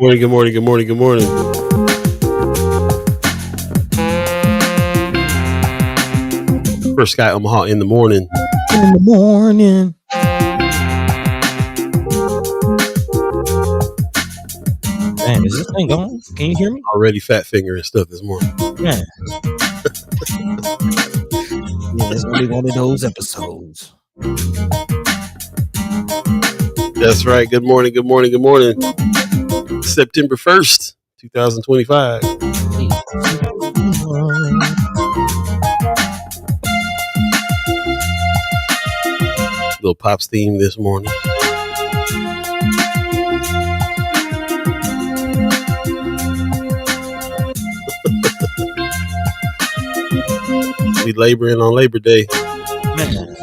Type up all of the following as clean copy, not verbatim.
Morning, good morning, good morning, good morning. First Sky Omaha in the morning. In the morning. Man, is this thing going? Can you hear me? Already fat finger and stuff this morning. Man. Yeah, it's gonna be one of those episodes. That's right. Good morning, good morning, good morning. September 1st, 2025. Little Pops theme this morning. We laboring on Labor Day. Man.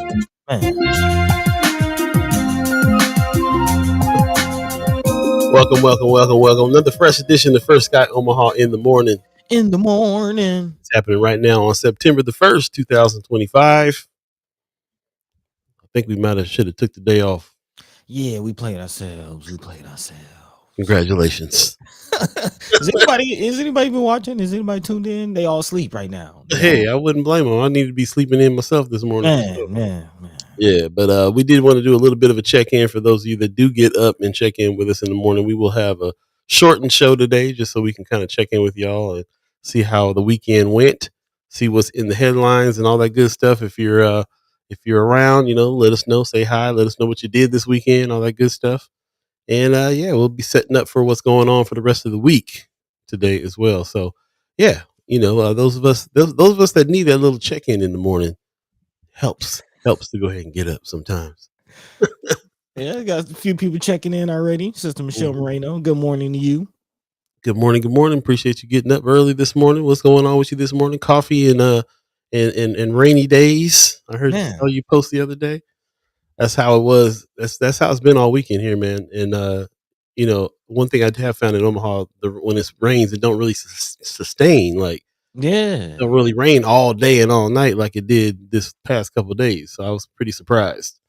Welcome. Another fresh edition of First Sky Omaha in the morning. In the morning. It's happening right now on September the 1st, 2025. I think we should have took the day off. Yeah, we played ourselves. Congratulations. Is anybody been watching? Is anybody tuned in? They all sleep right now. Hey, I wouldn't blame them. I need to be sleeping in myself this morning. Man. Yeah, but we did want to do a little bit of a check-in for those of you that do get up and check in with us in the morning. We will have a shortened show today just so we can kind of check in with y'all and see how the weekend went, see what's in the headlines and all that good stuff. If you're around, let us know, say hi, let us know what you did this weekend, all that good stuff. And we'll be setting up for what's going on for the rest of the week today as well. So yeah, those of us that need that little check-in in the morning helps to go ahead and get up sometimes. Yeah, I got a few people checking in already. Sister Michelle Moreno, good morning to you. Good morning. Appreciate you getting up early this morning. What's going on with you this morning? Coffee and rainy days. I heard you post the other day. That's how it was. That's how it's been all weekend here, man. And one thing I have found in Omaha, when it rains, it don't really sustain. Like, it don't really rain all day and all night like it did this past couple of days. So I was pretty surprised.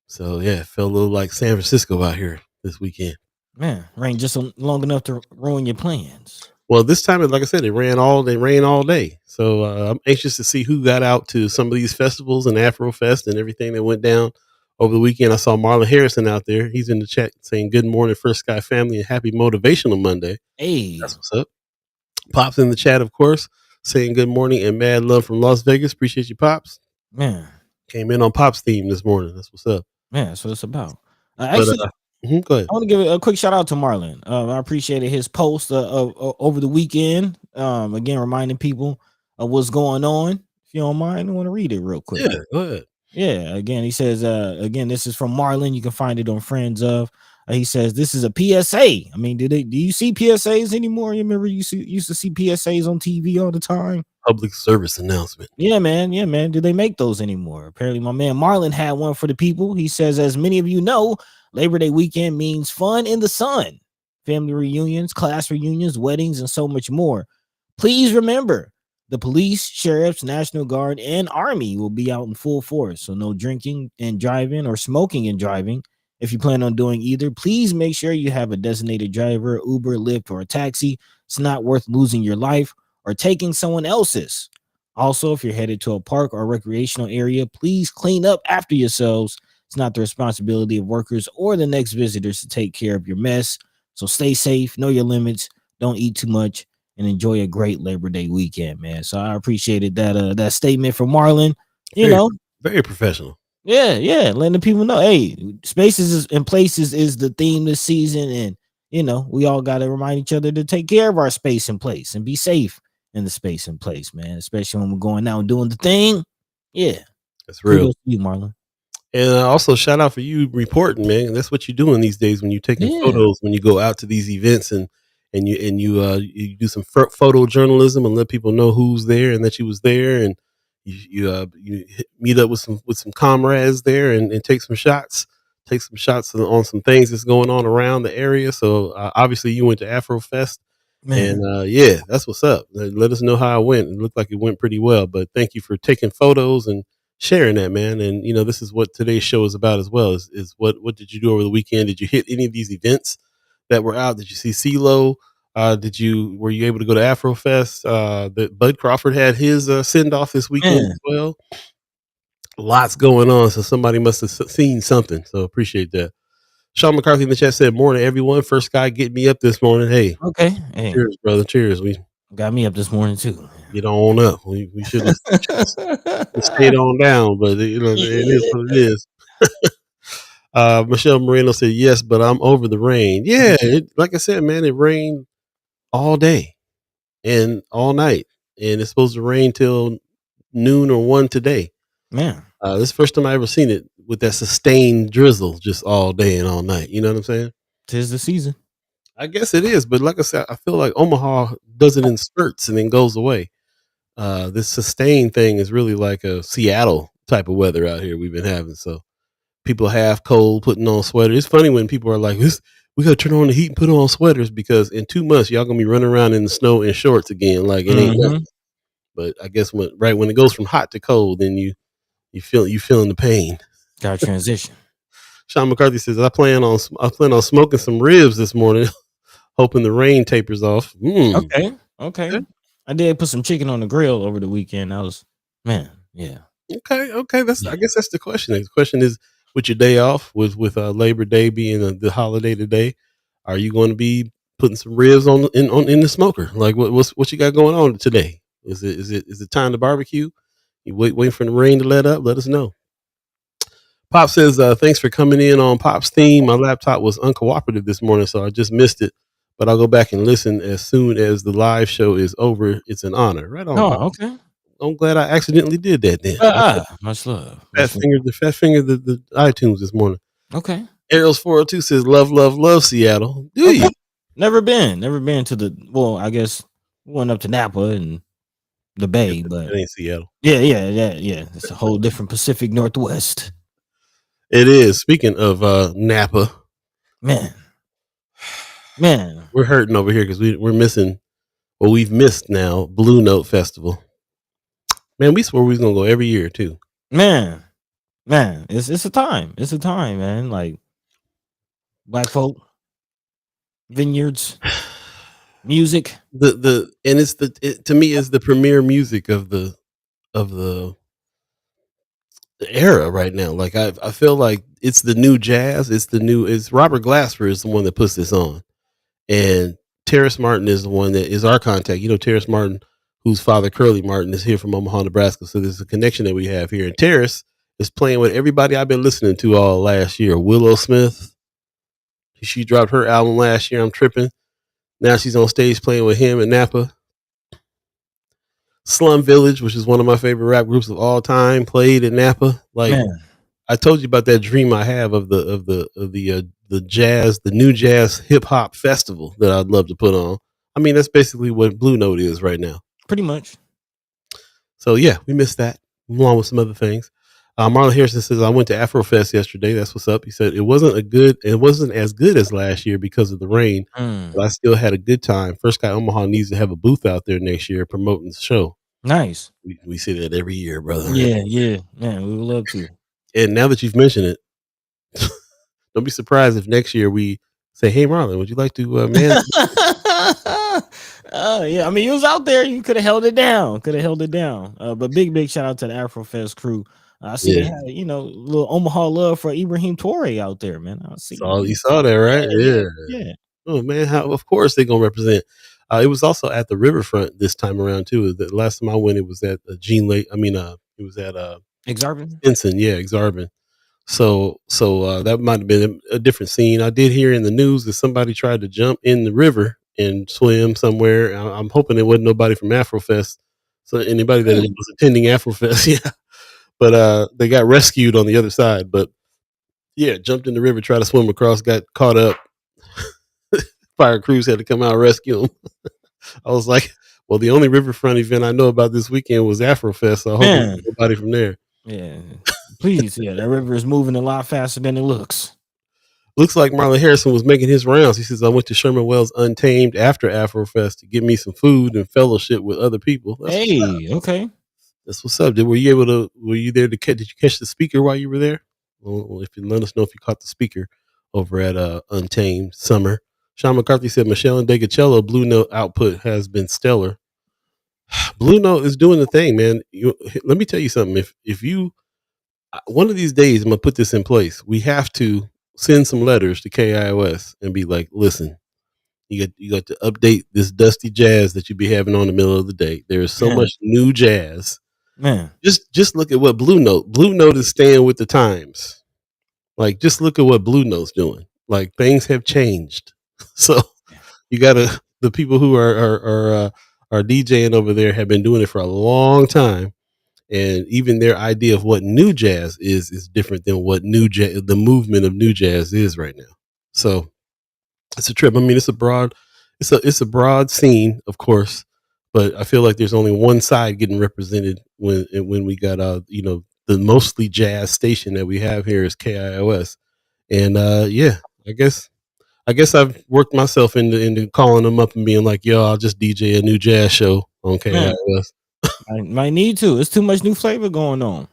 So yeah, it felt a little like San Francisco out here this weekend. Man, rain just long enough to ruin your plans. Well, this time, like I said, it rained all day. So I'm anxious to see who got out to some of these festivals and Afrofest and everything that went down over the weekend. I saw Marlon Harrison out there. He's in the chat saying, "Good morning, First Sky family, and happy Motivational Monday." Hey, that's what's up. Pops in the chat, of course, saying good morning and mad love from Las Vegas. Appreciate you, Pops. Man, came in on Pops theme this morning. That's what's up. Man, that's what it's about. Go ahead. I want to give a quick shout out to Marlon. I appreciated his post over the weekend. Again, reminding people of what's going on. If you don't mind, I want to read it real quick. Yeah, go ahead. Yeah, again, he says, this is from Marlon. You can find it on Friends of. He says, this is a PSA. I mean, do you see PSAs anymore? You remember you used to see PSAs on TV all the time? Public service announcement. Yeah, man. Do they make those anymore? Apparently, my man Marlon had one for the people. He says, as many of you know, Labor Day weekend means fun in the sun, family reunions, class reunions, weddings, and so much more. Please remember, the police, sheriffs, National Guard, and Army will be out in full force. So no drinking and driving or smoking and driving. If you plan on doing either, please make sure you have a designated driver, Uber, Lyft, or a taxi. It's not worth losing your life or taking someone else's. Also, if you're headed to a park or recreational area, please clean up after yourselves. It's not the responsibility of workers or the next visitors to take care of your mess. So stay safe, know your limits, don't eat too much, and enjoy a great Labor Day weekend, man. So I appreciated that statement from Marlon. Very professional. Yeah, letting the people know, hey, spaces and places is the theme this season, and we all got to remind each other to take care of our space and place and be safe in the space and place, man. Especially when we're going out and doing the thing. Yeah, that's real. You, Marlon. And also shout out for you reporting, man. That's what you're doing these days when you're taking photos, when you go out to these events and you do some photo journalism and let people know who's there and that you was there, and you meet up with some comrades there and take some shots on some things that's going on around the area. So obviously you went to Afrofest, man. And that's what's up. Let us know how it went. It looked like it went pretty well, but thank you for taking photos and sharing that, man. And this is what today's show is about as well, is what did you do over the weekend? Did you hit any of these events that were out. Did you see CeeLo? Were you able to go to Afrofest? That Bud Crawford had his send off this weekend Man, as well. Lots going on, so somebody must have seen something. So appreciate that. Sean McCarthy in the chat said, "Morning, everyone. First guy getting me up this morning. Hey, okay. Hey, cheers, brother. Cheers. We got me up this morning too. get on up. We should have stayed on down, but it is what it is." Michelle Moreno said, "Yes, but I'm over the rain." Yeah, like I said, man, it rained all day and all night, and it's supposed to rain till noon or 1 today. Man, This is the first time I ever seen it with that sustained drizzle just all day and all night. You know what I'm saying? 'tis the season. I guess it is, but like I said, I feel like Omaha does it in spurts and then goes away. This sustained thing is really like a Seattle type of weather out here we've been having. So people half cold, putting on sweaters. It's funny when people are like, "We got to turn on the heat and put on sweaters," because in 2 months y'all gonna be running around in the snow in shorts again, like it ain't nothing. Mm-hmm. But I guess when it goes from hot to cold, then you feeling the pain. Got to transition. Sean McCarthy says, I plan on smoking some ribs this morning, hoping the rain tapers off. Okay. Okay. I did put some chicken on the grill over the weekend. That was, man, yeah. Okay. Yeah. I guess that's the question. The question is, with your day off, with Labor Day being the holiday today, are you going to be putting some ribs in the smoker? Like what you got going on today? Is it time to barbecue? You waiting for the rain to let up? Let us know. Pop says, thanks for coming in on Pop's theme. My laptop was uncooperative this morning, so I just missed it. But I'll go back and listen as soon as the live show is over. It's an honor. Right on, Pop. Oh, okay. I'm glad I accidentally did that then. Much love. Fat finger the iTunes this morning. Okay. Ariel's 402 says, love Seattle. Do you? Never been to the, well, I guess we went up to Napa and the Bay, but It ain't Seattle. yeah. It's a whole different Pacific Northwest. It is. Speaking of Napa, Man. we're hurting over here because we're missing. Well, we've missed now Blue Note Festival. Man, we swore we was gonna go every year too. Man. It's a time. It's a time, man. Like black folk, vineyards, music. To me is the premier music of the era right now. Like I feel like it's the new jazz. It's Robert Glasper is the one that puts this on, and Terrace Martin is the one that is our contact. You know, Terrace Martin, whose father Curly Martin is here from Omaha, Nebraska. So there's a connection that we have here. And Terrace is playing with everybody I've been listening to all last year. Willow Smith, she dropped her album last year. I'm tripping. Now she's on stage playing with him in Napa. Slum Village, which is one of my favorite rap groups of all time, played in Napa. Like, Man. I told you about that dream I have of the jazz, the new jazz hip hop festival that I'd love to put on. I mean, that's basically what Blue Note is right now. Pretty much. So yeah, we missed that along with some other things. Marlon Harrison says, I went to Afrofest yesterday. That's what's up. He said it wasn't as good as last year because of the rain, but I still had a good time. First Guy Omaha needs to have a booth out there next year promoting the show. Nice. We say that every year, brother. Yeah. Man, we would love to. And now that you've mentioned it, don't be surprised if next year we say, "Hey, Marlon, would you like to man?" Yeah. I mean, you was out there. You could have held it down. But big shout out to the Afrofest crew. I see they had, little Omaha love for Ibrahim Torre out there, man. I see. You saw that, right? Yeah. Oh man, of course they're gonna represent. It was also at the riverfront this time around too. The last time I went, it was at Gene Lake. I mean, it was at Exarban. Stinson, yeah, Exarban. So that might have been a different scene. I did hear in the news that somebody tried to jump in the river and swim somewhere. I'm hoping it wasn't nobody from Afrofest. So anybody that was attending Afrofest, yeah. But they got rescued on the other side. But yeah, jumped in the river, tried to swim across, got caught up. Fire crews had to come out and rescue them. I was like, well, the only riverfront event I know about this weekend was Afrofest. So I hope there's nobody from there. Yeah. Please, yeah, that river is moving a lot faster than it looks. Looks like Marlon Harrison was making his rounds. He says, I went to Sherman Wells Untamed after Afrofest to get me some food and fellowship with other people. Okay. That's what's up. Were you there did you catch the speaker while you were there? Well, if you let us know if you caught the speaker over at Untamed Summer. Sean McCarthy said Michelle and Degacello Blue Note output has been stellar. Blue Note is doing the thing, man. Let me tell you something. If you one of these days, I'm gonna put this in place. We have to send some letters to KIOS and be like, listen, you got to update this dusty jazz that you be having on the middle of the day. There is so Man, much new jazz. man, Just look at what Blue Note. Blue Note is staying with the times. Like, just look at what Blue Note's doing. Like, things have changed. So you gotta the people who are DJing over there have been doing it for a long time, and even their idea of what new jazz is different than what the movement of new jazz is right now. So it's a trip. I mean, it's a broad scene, of course, but I feel like there's only one side getting represented when we got the mostly jazz station that we have here is KIOS, and yeah, I guess I've worked myself into calling them up and being like, yo, I'll just DJ a new jazz show on man. KIOS. I might need to. It's too much new flavor going on.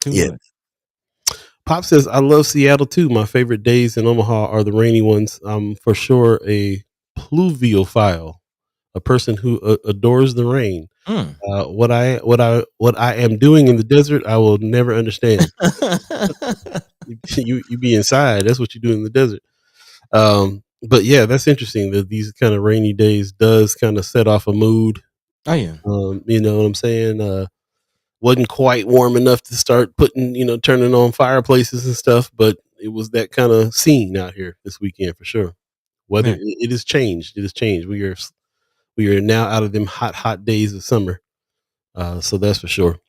Too Yeah. much. Pop says, I love Seattle too. My favorite days in Omaha are the rainy ones. I'm for sure a pluviophile, a person who adores the rain. Mm. What I am doing in the desert, I will never understand. You be inside. That's what you do in the desert. But yeah, that's interesting that these kind of rainy days does kind of set off a mood. Oh yeah. You know what I'm saying? Wasn't quite warm enough to start turning on fireplaces and stuff, but it was that kind of scene out here this weekend for sure. Weather, Man. it has changed. It has changed. We are now out of them hot days of summer. So that's for sure.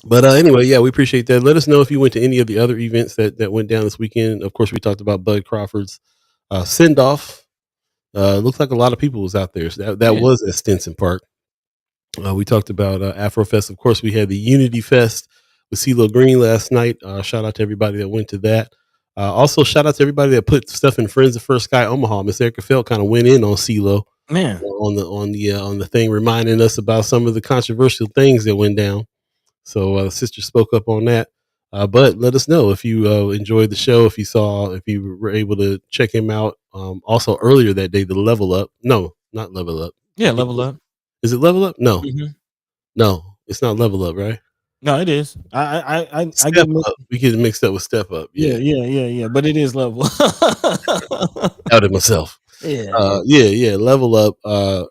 But anyway, yeah, we appreciate that. Let us know if you went to any of the other events that went down this weekend. Of course, we talked about Bud Crawford's send off. Looks like a lot of people was out there. So that Yeah. was at Stinson Park. We talked about Afrofest. Of course, we had the Unity Fest with CeeLo Green last night. Shout out to everybody that went to that. Also, shout out to everybody that put stuff in Friends of First Sky Omaha. Miss Erica Felt kind of went in on CeeLo Man. on the thing, reminding us about some of the controversial things that went down. So, sister spoke up on that. But let us know if you enjoyed the show, if you were able to check him out. Also, earlier that day, the Level Up. No, not Level Up. Yeah, level up. Is it Level Up? No, Mhm. no, it's not Level Up, right? No, it is. I get Step Up. We get it mixed up with Step Up. yeah, Yeah, yeah, yeah, yeah. But it is level. doubted myself. Yeah, yeah. Yeah. Level Up.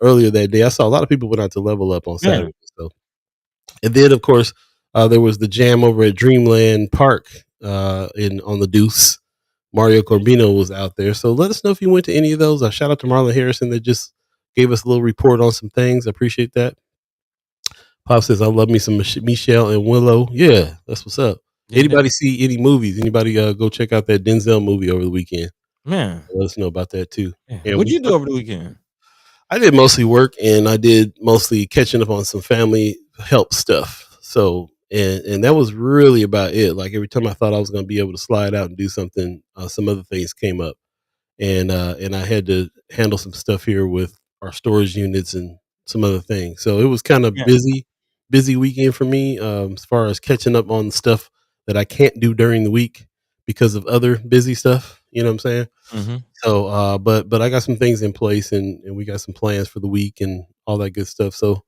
Earlier that day, I saw a lot of people went out to Level Up on Man. Saturday. So, and then of course, there was the jam over at Dreamland Park in on the Deuce. Mario Corbino was out there. So let us know if you went to any of those. Shout out to Marlon Harrison that just gave us a little report on some things. I appreciate that. Pop says, I love me some Michelle and Willow. Yeah, that's what's up. Yeah, Anybody see any movies? Anybody go check out that Denzel movie over the weekend? man. Let us know about that too. Yeah. And What'd you do over the weekend? I did mostly work and I did mostly catching up on some family help stuff. So, and that was really about it. Like every time I thought I was going to be able to slide out and do something, some other things came up. And I had to handle some stuff here with our storage units and some other things. So it was kind of Yeah. busy weekend for me as far as catching up on stuff that I can't do during the week because of other busy stuff. You know what I'm saying? Mhm. So, but I got some things in place and we got some plans for the week and all that good stuff. So,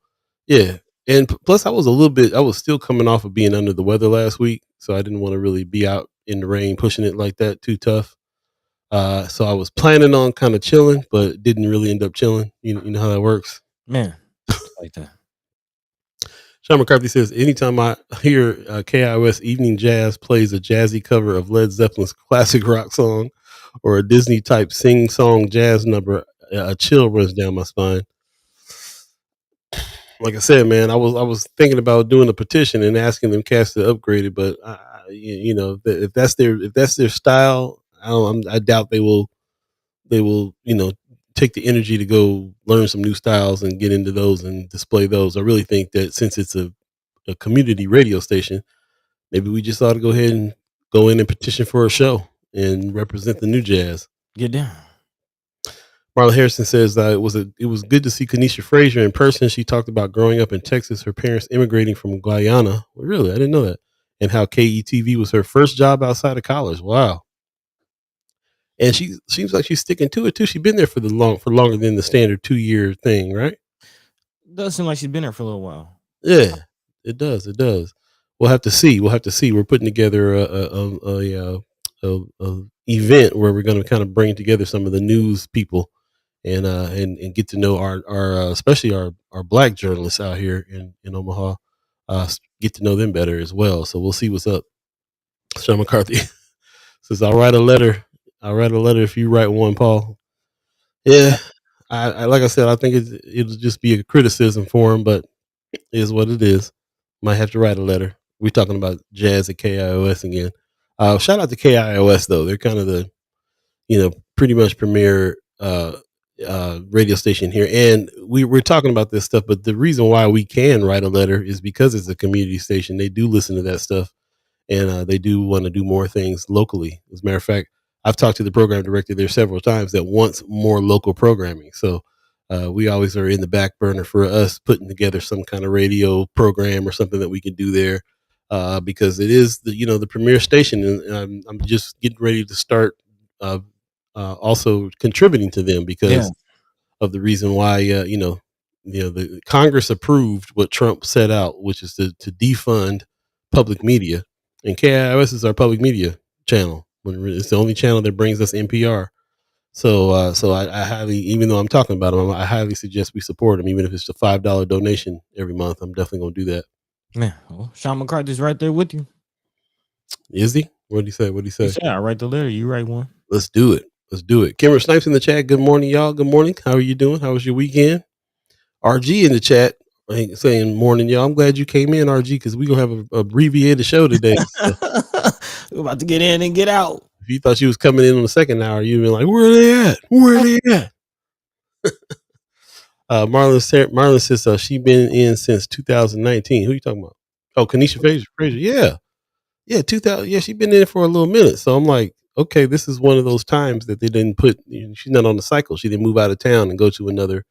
yeah. And plus, I was still coming off of being under the weather last week, so I didn't want to really be out in the rain pushing it like that too tough. So I was planning on kind of chilling, but didn't really end up chilling. You know how that works. Man. It's like that. Sean McCarthy says, anytime I hear KIOS Evening Jazz plays a jazzy cover of Led Zeppelin's classic rock song or a Disney type sing song jazz number, a chill runs down my spine. Like I said, man, I was thinking about doing a petition and asking them cats to upgrade it, but if that's their style, I doubt they will take the energy to go learn some new styles and get into those and display those. I really think that since it's a community radio station, maybe we just ought to go ahead and go in and petition for a show and represent the new jazz. Get down. Marla Harrison says it was good to see Kanisha Frazier in person. She talked about growing up in Texas, her parents immigrating from Guyana. Well, really, I didn't know that. And how KETV was her first job outside of college. Wow. and she seems like she's sticking to it too. She's been there for longer than the standard 2 year thing, right? Does seem like she's been there for a little while. Yeah, it does. It does. We'll have to see. We'll have to see. We're putting together a event where we're going to kind of bring together some of the news people and get to know our especially our black journalists out here in Omaha. Get to know them better as well. So we'll see what's up. Sean McCarthy says, "I'll write a letter. I'll write a letter if you write one, Paul." Yeah, I like I said, I think it'll just be a criticism for him, but it is what it is. Might have to write a letter. We're talking about jazz at KIOS again. Shout out to KIOS though. They're kind of the pretty much premier radio station here, and we're talking about this stuff. But the reason why we can write a letter is because it's a community station. They do listen to that stuff, and they do want to do more things locally. As a matter of fact, I've talked to the program director there several times that wants more local programming. So we always are in the back burner for us putting together some kind of radio program or something that we can do there, because it is the premier station, and I'm just getting ready to start uh, also contributing to them Yeah. because of the reason why the Congress approved what Trump set out, which is to defund public media, and KIOS is our public media channel. It's the only channel that brings us NPR. So I highly, even though I'm talking about them, I highly suggest we support them, even if it's a $5 donation every month. I'm definitely going to do that. Man, well, Sean McCarthy's right there with you. Is he? What did he say? What did he He say? said, "I wrte the letter. You write one." Let's do it. Let's do it. Cameron Snipes in the chat. Good morning, y'all. Good morning. How are you doing? How was your weekend? RG in the chat saying morning, y'all. I'm glad you came in, RG, because we're gonna have a abbreviated show today. So We're about to get in and get out. if you thought you was coming in on the second hour, you'd been like, where are they at? Where are they at? Marlon says she been in since 2019. Who you talking about? Oh, Kanisha Frazier. Yeah. Yeah, 2000. Yeah, she been in for a little minute. So I'm like, okay, this is one of those times that they didn't put. She's not on the cycle. She didn't move out of town and go to another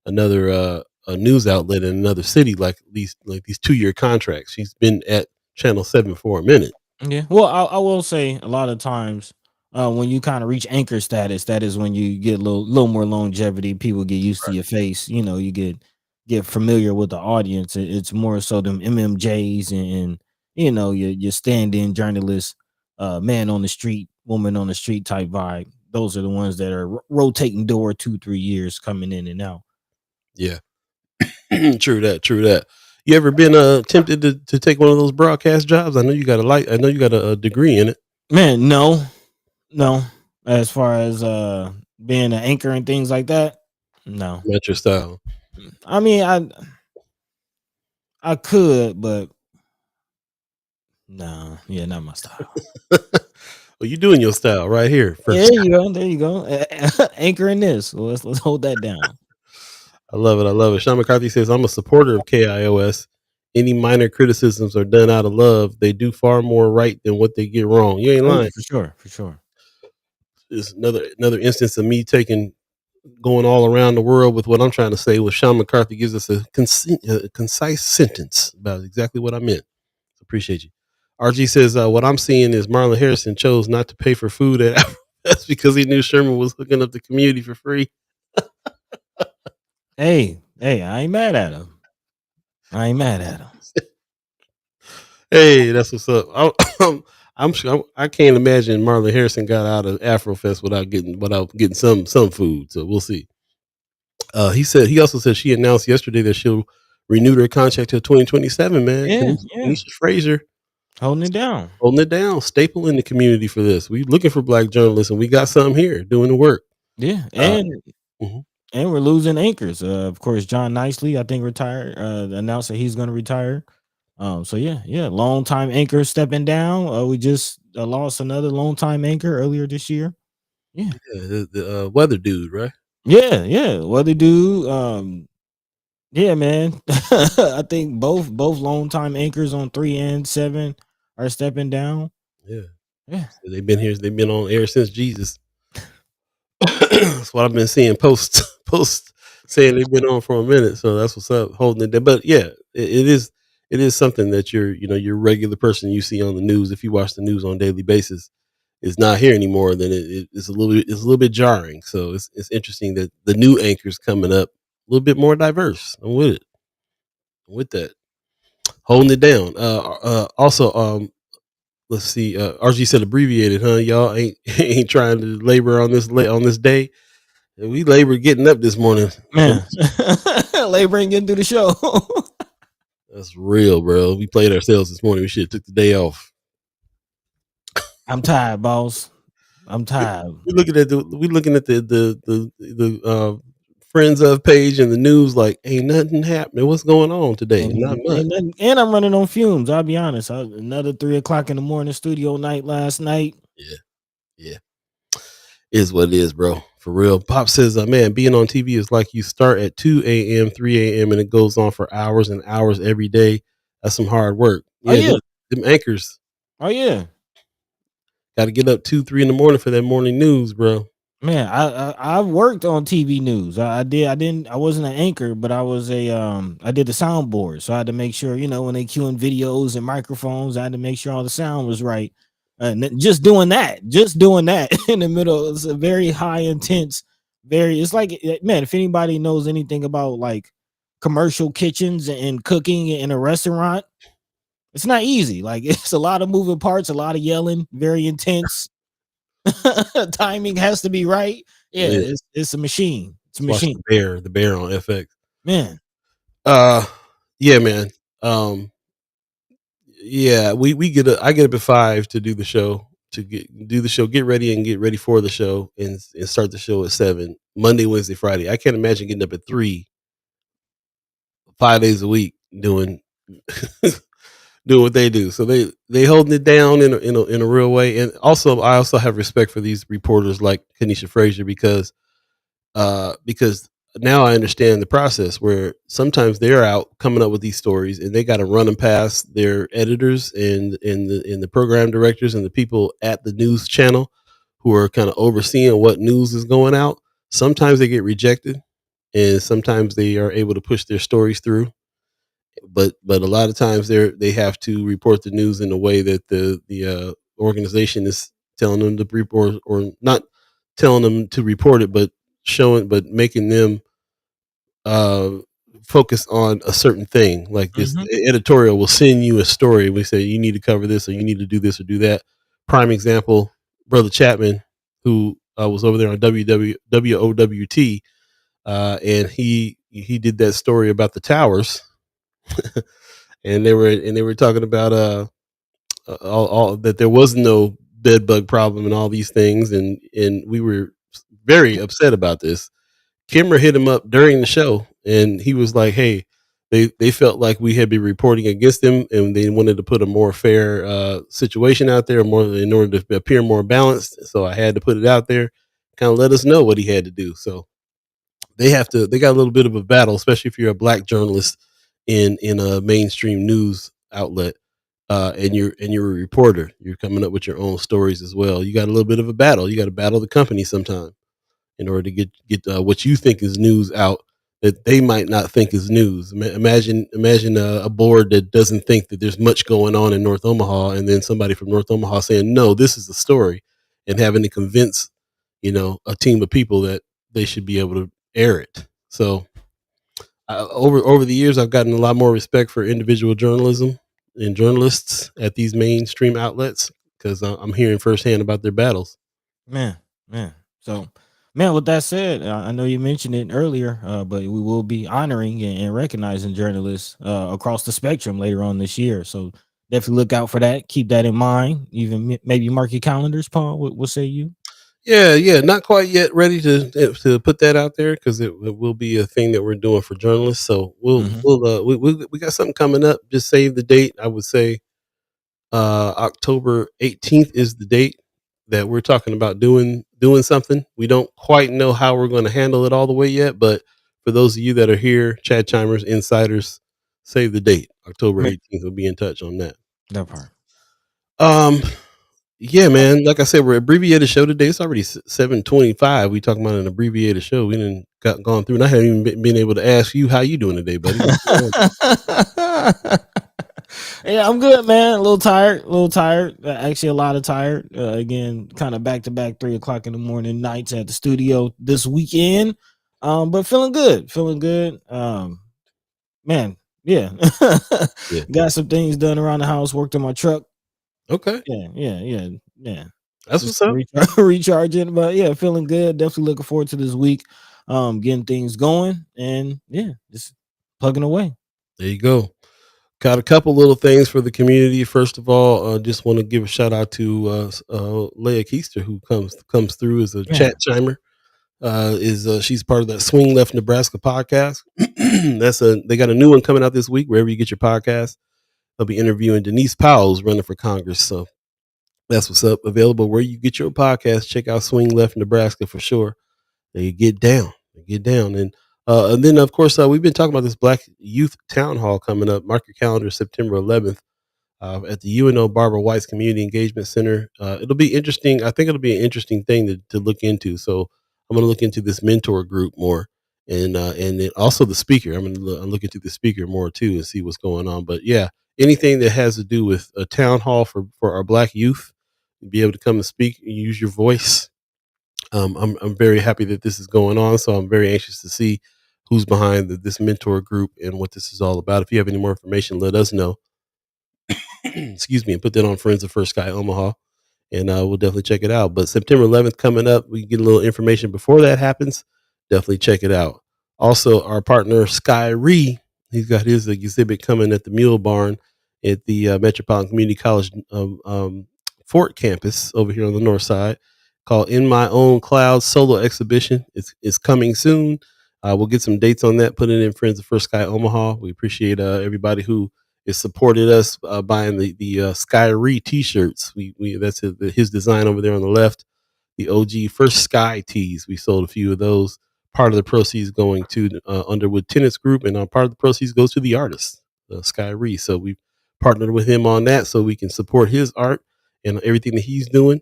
a news outlet in another city like these 2 year contracts. She's been at Channel 7 for a minute. Yeah. Well, I will say a lot of times when you kind of reach anchor status, that is when you get a little more longevity. People get used to your face. You get familiar with the audience. It's more so them MMJs and your stand-in journalists, man on the street, woman on the street type vibe. Those are the ones that are rotating door 2-3 years coming in and out. Yeah. True that. True that. You ever been tempted to take one of those broadcast jobs? I know you got a degree in it. Man, no. As far as being an anchor and things like that, no. Not your style. I mean, I could, but no, yeah, not my style. Well, you doing your style right here. Yeah, First. there you go. Anchoring this. Well, let's hold that down. I love it. I love it. Sean McCarthy says, I'm a supporter of KIOS. Any minor criticisms are done out of love. They do far more right than what they get wrong. You ain't Oh, lying. for sure. It's another instance of me going all around the world with what I'm trying to say. With Sean McCarthy gives us a concise sentence about exactly what I meant. Appreciate you. RG says, what I'm seeing is Marlon Harrison chose not to pay for food at that's because he knew Sherman was hooking up the community for free. Hey, I ain't mad at him. Hey, that's what's up. I'm sure I can't imagine Marlon Harrison got out of Afrofest without getting some food. So we'll see. He also said she announced yesterday that she'll renew her contract till 2027. Man, Yeah. Kanisha Frazier Holding it down. staple in the community for this. We looking for black journalists, and we got some here doing the work. Yeah, Mhm. and we're losing anchors. Of course, John Nicely, I think, retired. Announced that he's going to retire. So yeah, long time anchor stepping down. We just lost another long time anchor earlier this year. Yeah, the weather dude, right? yeah. What they do? Yeah, man. I think both long time anchors on 3 and 7 are stepping down. Yeah. So they've been here. They've been on air since Jesus. That's what I've been seeing post saying they've been on for a minute. So that's what's up, holding it there. But yeah, it is something that your regular person you see on the news. If you watch the news on a daily basis, is not here anymore, then it's a little bit jarring. So it's interesting that the new anchors coming up a little bit more diverse. I'm with it. I'm with that. Holding it down. Also, let's see. RG said abbreviated, huh? Y'all ain't ain't trying to labor on on this day. We labored getting up this morning. Man, labor ain't getting through the show. That's real, bro. We played ourselves this morning. We should have took the day off. I'm tired, boss. I'm tired. We looking at the friends of page in the news like ain't nothing happening. What's going on today? Not much. And I'm running on fumes. I'll be honest. Another 3 o'clock in the morning studio night last night. Yeah, yeah. Is what it is, bro. For real. Pop says, man, being on TV is like you start at 2 a.m., 3 a.m., and it goes on for hours and hours every day. That's some hard work. Oh Yeah, yeah. them anchors Oh yeah. got to get up 2, 3 in the morning for that morning news, bro. Man, I worked on TV news. I did. I wasn't an anchor, but I was I did the soundboard. So I had to make sure, when they cueing videos and microphones, I had to make sure all the sound was right. And just doing that in the middle, it's a very high intense, it's like, man, if anybody knows anything about like commercial kitchens and cooking in a restaurant, it's not easy. Like it's a lot of moving parts, a lot of yelling, very intense. Timing has to be right. Yeah, Yeah. it's a machine. It's a Watch machine. the bear on FX. Man. Yeah, man. Yeah, I get up at 5 to do the show, get ready and get ready for the show and start the show at 7, Monday, Wednesday, Friday. I can't imagine getting up at 3, 5 days a week doing doing what they do. So they holding it down in a real way. And also, I also have respect for these reporters like Kanisha Frazier because now I understand the process where sometimes they're out coming up with these stories and they got to run them past their editors and the program directors and the people at the news channel who are kind of overseeing what news is going out. Sometimes they get rejected and sometimes they are able to push their stories through. But a lot of times they have to report the news in a way that the organization is telling them to report, or not telling them to report it, but making them uh, focus on a certain thing. Like this editorial will send you a story. We say you need to cover this, or you need to do this or do that. Prime example, Brother Chapman, who was over there on WOWT, and he did that story about the towers, and they were talking about all that there was no bed bug problem and all these things, and we were very upset about this. Kimmer hit him up during the show, and he was like, "Hey, they felt like we had been reporting against them, and they wanted to put a more fair situation out there, more in order to appear more balanced. So I had to put it out there, kind of let us know what he had to do." So they got a little bit of a battle, especially if you're a black journalist in a mainstream news outlet, and you're a reporter. You're coming up with your own stories as well. You got a little bit of a battle. You got to battle the company sometime in order to get what you think is news out that they might not think is news. Imagine a board that doesn't think that there's much going on in North Omaha, and then somebody from North Omaha saying, "No, this is the story," and having to convince a team of people that they should be able to air it. So over the years, I've gotten a lot more respect for individual journalism and journalists at these mainstream outlets because I'm hearing firsthand about their battles. Man. So, man, with that said, I know you mentioned it earlier, but we will be honoring and recognizing journalists across the spectrum later on this year. So definitely look out for that. Keep that in mind. Even maybe mark your calendars, Paul. What say you? Yeah, not quite yet ready to put that out there because it will be a thing that we're doing for journalists. So we got something coming up. Just save the date. I would say October 18th is the date that we're talking about doing something. We don't quite know how we're going to handle it all the way yet, but for those of you that are here, Chad Chimers, insiders, save the date. October 18th. We'll be in touch on that. That part. Yeah, man. Like I said, we're abbreviated show today. It's already 7:25. We talking about an abbreviated show. We didn't gone through, and I haven't even been able to ask you how you doing today, buddy. Yeah, I'm good, man. A little tired, a little tired. Actually, a lot of tired. Again, kind of back to back 3 o'clock in the morning nights at the studio this weekend. But feeling good, feeling good. Man, yeah. Yeah. Got some things done around the house. Worked on my truck. Okay. Yeah. That's Just what's up. recharging, but yeah, feeling good. Definitely looking forward to this week. Getting things going, and yeah, just plugging away. There you go. Got a couple little things for the community. First of all, just want to give a shout out to Leah Keister, who comes through as a Yeah. chat chimer. Is She's part of that Swing Left Nebraska podcast. They got a new one coming out this week. Wherever you get your podcast, they'll be interviewing Denise Powell, who's running for Congress. So that's what's up. Available where you get your podcast. Check out Swing Left Nebraska for sure. They get down. They get down. And then of course we've been talking about this Black Youth Town Hall coming up. Mark your calendar, September 11th. At the UNO Barbara Weiss Community Engagement Center. It'll be interesting. I think it'll be an interesting thing to look into. So I'm going to look into this mentor group more, and then also the speaker. I'm going to look into the speaker more too and see what's going on. But yeah, anything that has to do with a town hall for our Black youth, be able to come and speak, and use your voice. I'm very happy that this is going on. So I'm very anxious to see who's behind this mentor group and what this is all about. If you have any more information, let us know. Excuse me, and put that on Friends of First Sky Omaha, and we'll definitely check it out. But September 11th coming up, we can get a little information before that happens. Definitely check it out. Also, our partner Sky Ree, he's got his exhibit coming at the Mule Barn at the Metropolitan Community College Fort campus over here on the north side, called "In My Own Cloud" solo exhibition. It's coming soon. We'll get some dates on that. Put it in Friends of First Sky Omaha. We appreciate everybody who has supported us buying the Sky Ree t-shirts. We That's his design over there on the left. The OG First Sky tees. We sold a few of those. Part of the proceeds going to Underwood Tennis Group, and part of the proceeds goes to the artist, Sky Ree. So we partnered with him on that so we can support his art and everything that he's doing.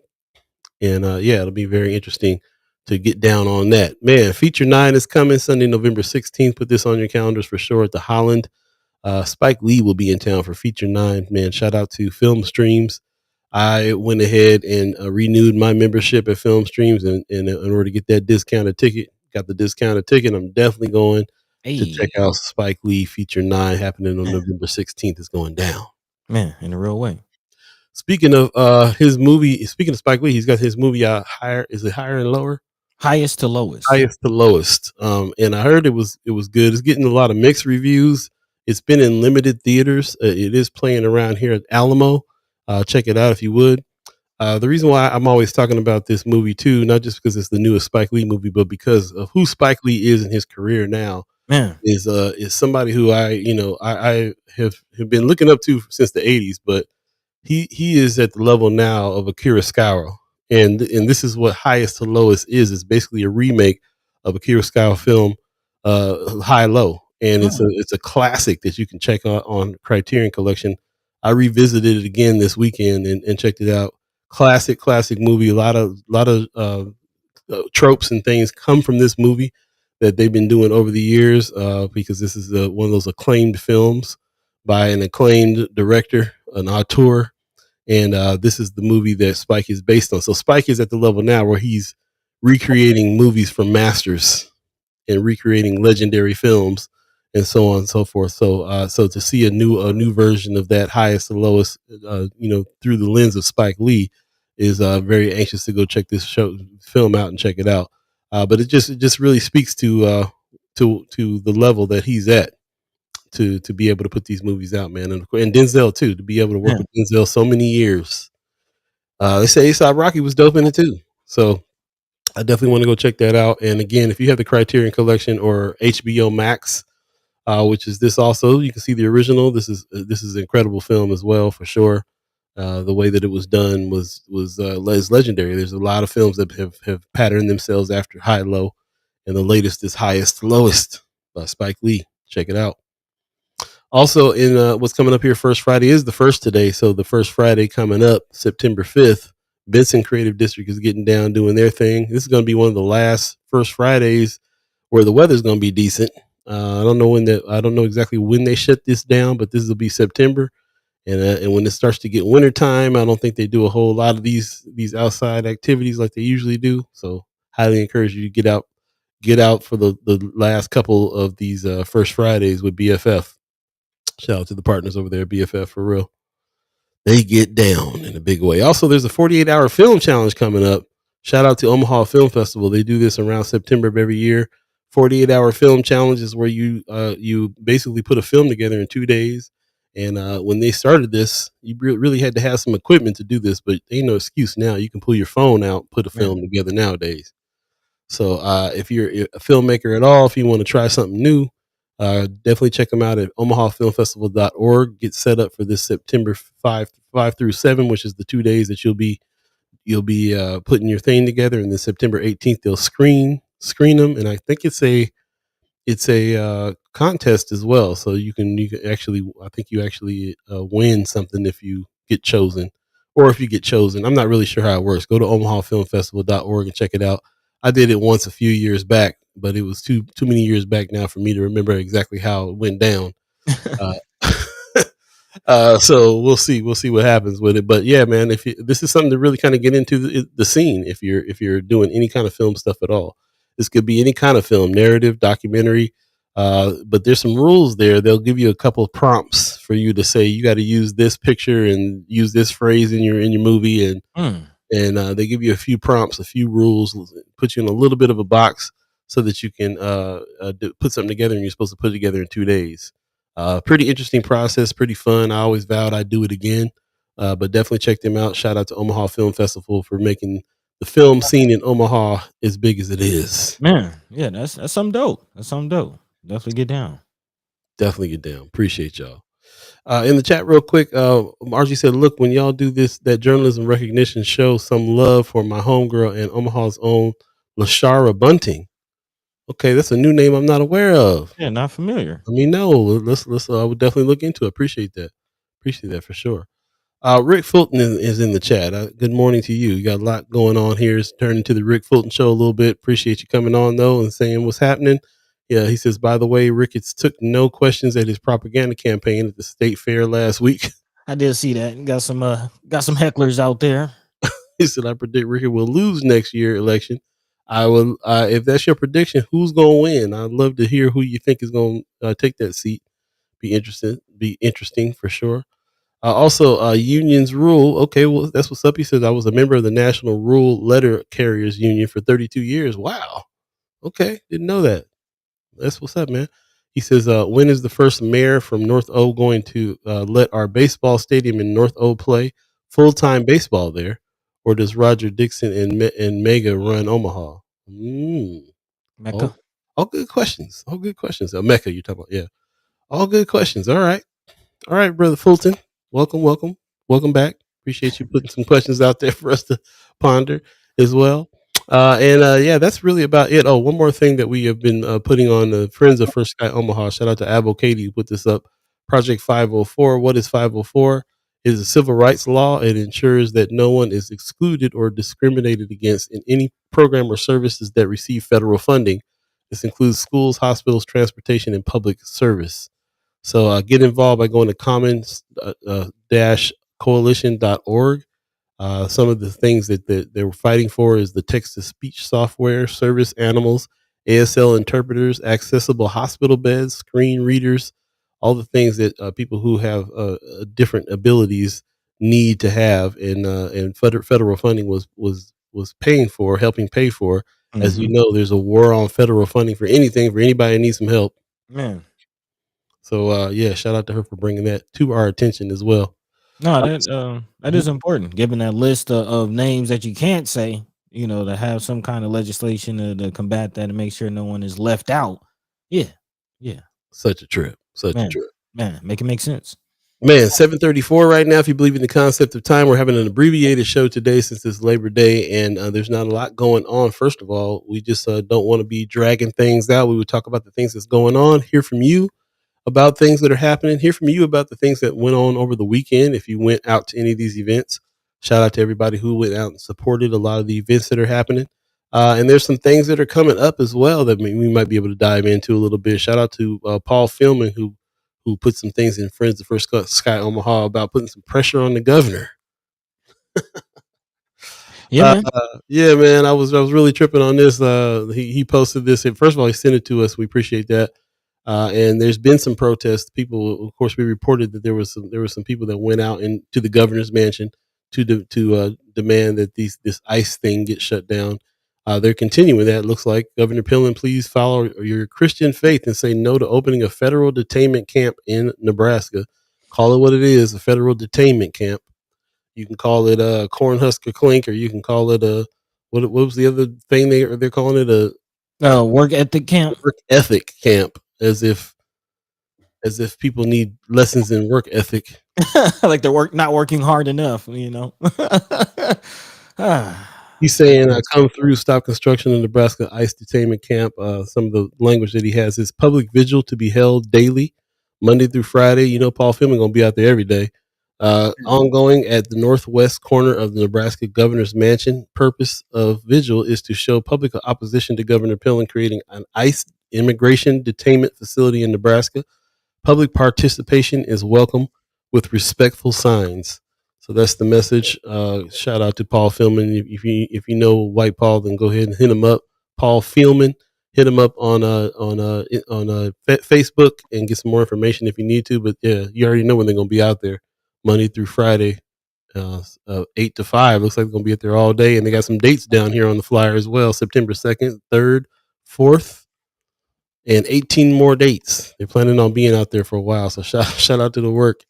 And yeah, it'll be very interesting to get down on that. Man, Feature 9 is coming Sunday, November 16th. Put this on your calendars for sure at the Holland. Spike Lee will be in town for Feature 9. Man, shout out to Film Streams. I went ahead and renewed my membership at Film Streams in order to get that discounted ticket. Got the discounted ticket. I'm definitely going to check Hey, out Spike Lee Feature 9 happening on man, November 16th. It's going down. man, in a real way. Speaking of his movie, speaking of Spike Lee, he's got his movie out. Higher, is it Higher and Lower? Highest to lowest. Highest to lowest. And I heard it was good. It's getting a lot of mixed reviews. It's been in limited theaters. It is playing around here at Alamo. Check it out if you would. The reason why I'm always talking about this movie too, not just because it's the newest Spike Lee movie, but because of who Spike Lee is in his career now, Man, is somebody who I have been looking up to since the '80s, but he is at the level now of a Kurosawa, and this is what Highest to Lowest is. It's basically a remake of a Kurosawa film, High Low, and man, it's a classic that you can check out on Criterion Collection. I revisited it again this weekend and checked it out. Classic movie. A lot of tropes and things come from this movie that they've been doing over the years, because this is one of those acclaimed films by an acclaimed director, an auteur, and this is the movie that Spike is based on. So Spike is at the level now where he's recreating movies from masters and recreating legendary films and so on and so forth. So to see a new version of that Highest to Lowest, through the lens of Spike Lee, is very anxious to go check this film out and check it out. But it just really speaks to the level that he's at to be able to put these movies out, man, and Denzel too, to be able to work man. with Denzel so many years. They say A$AP Rocky was dope in it too, so I definitely want to go check that out. And again, if you have the Criterion Collection or HBO Max, which is this also, you can see the original. This is an incredible film as well for sure. The way that it was done is legendary. There's a lot of films that have patterned themselves after High Low, and the latest is Highest to Lowest by Spike Lee. Check it out. Also, in what's coming up here, First Friday is the first today. So the first Friday coming up, September 5th, Benson Creative District is getting down doing their thing. This is going to be one of the last First Fridays where the weather's going to be decent. I don't know exactly when they shut this down, but this will be September, And when it starts to get wintertime, I don't think they do a whole lot of these outside activities like they usually do. So highly encourage you to get out for the last couple of these first Fridays with BFF. Shout out to the partners over there at BFF for real. They get down in a big way. Also, there's a 48-hour film challenge coming up. Shout out to Omaha Film Festival. They do this around September of every year. 48-hour film challenge is where you basically put a film together in 2 days. And when they started this, you really had to have some equipment to do this, but ain't no excuse now. You can pull your phone out, put a Man. film together nowadays. So if you're a filmmaker at all, if you want to try something new, definitely check them out at omahafilmfestival.org. Get set up for this September 5 through 7, which is the 2 days that you'll be putting your thing together. And then September 18th, they'll screen them. And I think it's a contest as well. So you can actually, I think you actually win something if you get chosen, or if you get chosen. I'm not really sure how it works. Go to omahafilmfestival.org and check it out. I did it once a few years back, but it was too many years back now for me to remember exactly how it went down. Uh, so we'll see what happens with it. But yeah, man, this is something to really kind of get into the scene. If you're doing any kind of film stuff at all, this could be any kind of film, narrative, documentary. But there's some rules there. They'll give you a couple of prompts for you to say you got to use this picture and use this phrase in your movie, Mm. and they give you a few prompts, a few rules, put you in a little bit of a box so that you can put something together, and you're supposed to put it together in 2 days. Pretty interesting process, pretty fun. I always vowed I'd do it again, but definitely check them out. Shout out to Omaha Film Festival for making the film scene in Omaha as big as it is. Man, yeah, that's something dope. That's something dope. Definitely get down. Definitely get down. Appreciate y'all. In the chat, real quick, Margie said, "Look, when y'all do that journalism recognition, show some love for my homegirl and Omaha's own Lashara Bunting." Okay, that's a new name I'm not aware of. Yeah, not familiar. I mean, no, let's. I would definitely look into it. Appreciate that for sure. Rick Fulton is in the chat. Good morning to you. You got a lot going on here. It's turned into the Rick Fulton show a little bit. Appreciate you coming on though and saying what's happening. Yeah, he says, by the way, Ricketts took no questions at his propaganda campaign at the state fair last week. I did see that. Got some hecklers out there. He said, I predict Rickett will lose next year election. I will. If that's your prediction, who's going to win? I'd love to hear who you think is going to take that seat. Be interesting for sure. Also, unions rule. Okay, well, that's what's up. He says, I was a member of the National Rural Letter Carriers Union for 32 years. Wow. Okay, didn't know that. That's what's up, man. He says, when is the first mayor from North O going to let our baseball stadium in North O play full time baseball there? Or does Roger Dixon and Mega run Omaha? Mecca. All good questions. All good questions. Mecca, you're talking about. Yeah. All good questions. All right. All right, Brother Fulton. Welcome back. Appreciate you putting some questions out there for us to ponder as well. And yeah, that's really about it. Oh, one more thing that we have been putting on the Friends of First Sky Omaha. Shout out to Abo Katie who put this up. Project 504. What is 504? It is a civil rights law. It ensures that no one is excluded or discriminated against in any program or services that receive federal funding. This includes schools, hospitals, transportation, and public service. So get involved by going to commons-coalition.org. Some of the things that they were fighting for is the text-to-speech software, service animals, ASL interpreters, accessible hospital beds, screen readers, all the things that people who have different abilities need to have, and federal funding was helping pay for. As you Mm-hmm. know, there's a war on federal funding for anything for anybody that needs some help. Man. So yeah, shout out to her for bringing that to our attention as well. No, Uh, that mhm. is important. Given that list of names that you can't say, to have some kind of legislation to combat that and make sure no one is left out. Yeah, yeah, Such a trip. Such a man, trip. man, make it make sense. Man, 7:34 right now. If you believe in the concept of time, we're having an abbreviated show today since it's Labor Day, and there's not a lot going on. First of all, we just don't want to be dragging things out. We would talk about the things that's going on, hear from you about things that are happening, hear from you about the things that went on over the weekend. If you went out to any of these events, shout out to everybody who went out and supported a lot of the events that are happening. And there's some things that are coming up as well that we might be able to dive into a little bit. Shout out to Paul Philman, who put some things in Friends of First Sky Omaha about putting some pressure on the governor. Yeah, man. Yeah, man, I was really tripping on this. He posted this. First of all, he sent it to us. We appreciate that. And there's been some protests. People, of course, we reported that there were some people that went out to the governor's mansion to demand that this ICE thing get shut down. They're continuing that. It looks like Governor Pillen, please follow your Christian faith and say no to opening a federal detainment camp in Nebraska. Call it what it is, a federal detainment camp. You can call it a Cornhusker Clink, or you can call it a what was the other thing they're calling it, a Work ethic camp. work ethic camp, as if people need lessons in work ethic. Like they're not working hard enough, you know. He's saying, "Come through, stop construction in Nebraska ICE detainment camp." Some of the language that he has is public vigil to be held daily, Monday through Friday. You know, Paul Philman gonna be out there every day. Ongoing at the northwest corner of the Nebraska governor's mansion. Purpose of vigil is to show public opposition to Governor Pillen creating an ICE immigration detainment facility in Nebraska. Public participation is welcome with respectful signs. So that's the message. Shout out to Paul Philman. If you know White Paul, then go ahead and hit him up. Paul Philman, hit him up on Facebook and get some more information if you need to. But yeah, you already know when they're gonna be out there, Monday through Friday, 8 to 5. Looks like they're gonna be out there all day, and they got some dates down here on the flyer as well. September 2nd, 3rd, 4th, and 18 more dates. They're planning on being out there for a while. So shout out to the work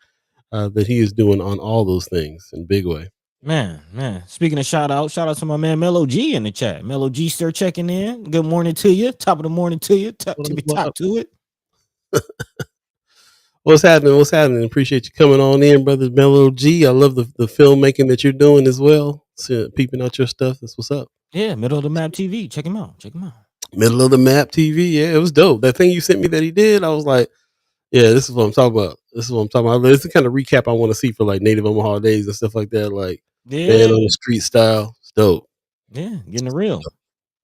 that he is doing on all those things in a big way. Man. Speaking of shout out to my man Mello G in the chat. Mello G still checking in. Good morning to you. Top of the morning to you. Top to it. What's happening? What's happening? Appreciate you coming on in, brother Mello G. I love the filmmaking that you're doing as well. Peeping out your stuff. That's what's up. Yeah, Middle of the Map TV. Check him out. Middle of the Map TV. Yeah, it was dope. That thing you sent me that he did, I was like, yeah, this is what I'm talking about. This is the kind of recap I want to see for like Native Omaha days and stuff like that. Like, man on the street style. It's dope. Yeah, getting it real.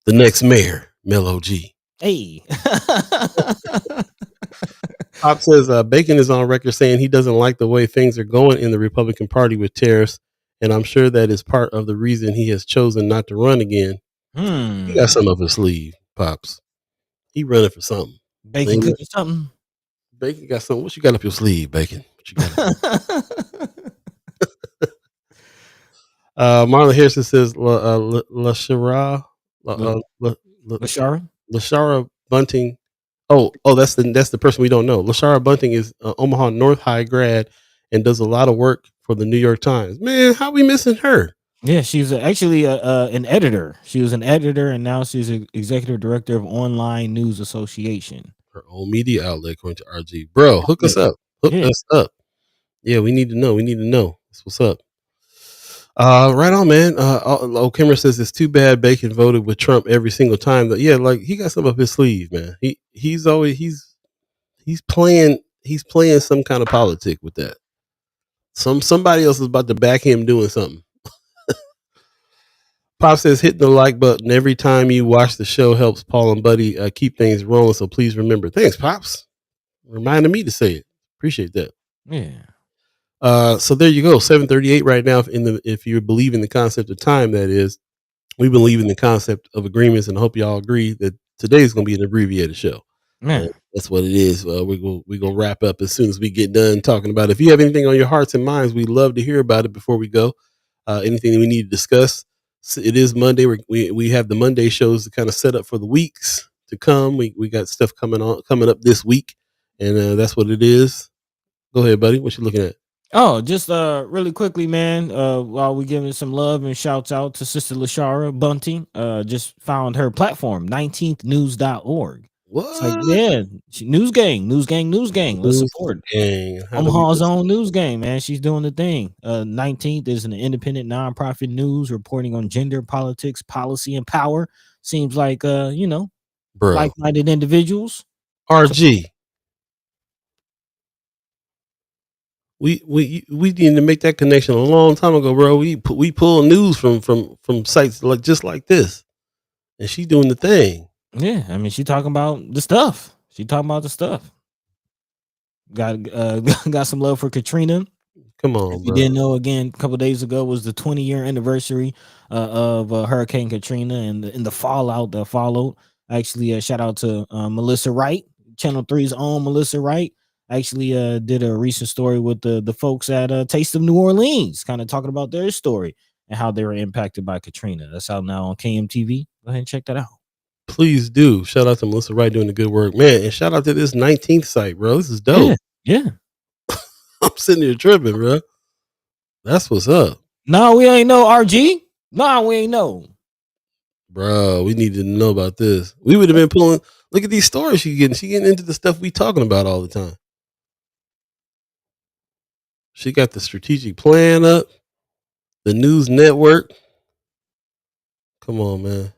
The next mayor, Mello G. Hey. Pop says Bacon is on record saying he doesn't like the way things are going in the Republican Party with tariffs, and I'm sure that is part of the reason he has chosen not to run again. He got something up his sleeve, Pops. He running for something. Bacon cooking something. Bacon got something. What you got up your sleeve, Bacon? What you got? Marlon Harrison says Lashara Bunting. Oh, that's the person we don't know. Lashara Bunting is Omaha North High grad and does a lot of work for the New York Times. Man, how we missing her? Yeah, she's actually an editor. She was an editor, and now she's an executive director of Online News Association. Her own media outlet, according to RG. Bro, hook us up. Hook us up. Yeah, we need to know. That's what's up. Right on, man. O'Kimmer says it's too bad Bacon voted with Trump every single time. Yeah, like he got something up his sleeve, man. He's playing some kind of politic with that. Somebody else is about to back him doing something. Pop says hitting the like button every time you watch the show helps Paul and Buddy keep things rolling. So please remember. Thanks, Pops. Reminding me to say it. Appreciate that. Yeah. So there you go. 7:38 right now. If you believe in the concept of time, that is, we believe in the concept of agreements, and I hope y'all agree that today is going to be an abbreviated show. Man, that's what it is. We're gonna wrap up as soon as we get done talking about it. If you have anything on your hearts and minds, we'd love to hear about it before we go. Anything that we need to discuss. So it is Monday. We have the Monday shows to kind of set up for the weeks to come. We got stuff coming up this week, and that's what it is. Go ahead, buddy. What you looking at? Oh, just really quickly, man. While we giving some love and shouts out to Sister Lashara Bunting, just found her platform, 19thnews.org. What? Like, yeah, news gang. Let's support Omaha's own news gang, man. She's doing the thing. 19th is an independent nonprofit news reporting on gender, politics, policy, and power. Seems like like-minded individuals. RG. We need to make that connection a long time ago, bro. We pull news from sites just like this, and she's doing the thing. Yeah, I mean, she talking about the stuff. Got got some love for Katrina. Come If on, you bro. didn't know, again, a couple days ago was the 20-year anniversary of Hurricane Katrina and the fallout that followed. Actually, shout out to Melissa Wright, Channel Three's own Melissa Wright. Actually, did a recent story with the folks at Taste of New Orleans, kind of talking about their story and how they were impacted by Katrina. That's out now on KMTV. Go ahead and check that out. Please do. Shout out to Melissa Wright doing the good work, man, and shout out to this 19th site, bro. This is Yeah, dope. yeah. I'm sitting here tripping, bro. That's what's up, No, we ain't know RG. No, we ain't know. bro. We needed to know about this. We would have been pulling. Look at these stories she getting. She getting into the stuff we talking about all the time. She got the strategic plan up, the news network. Come on, man.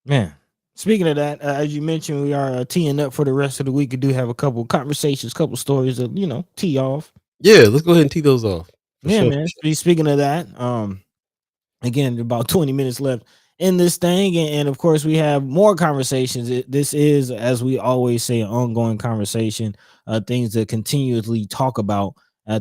Man, speaking of that, as you mentioned, we are teeing up for the rest of the week. We do have a couple conversations, couple stories that tee off. Yeah, let's go ahead and tee those off for Yeah, sure. For man. sure. Speaking of that, again, about 20 minutes left in this thing, and of course, we have more conversations. This is, as we always say, an ongoing conversation. Things to continuously talk about.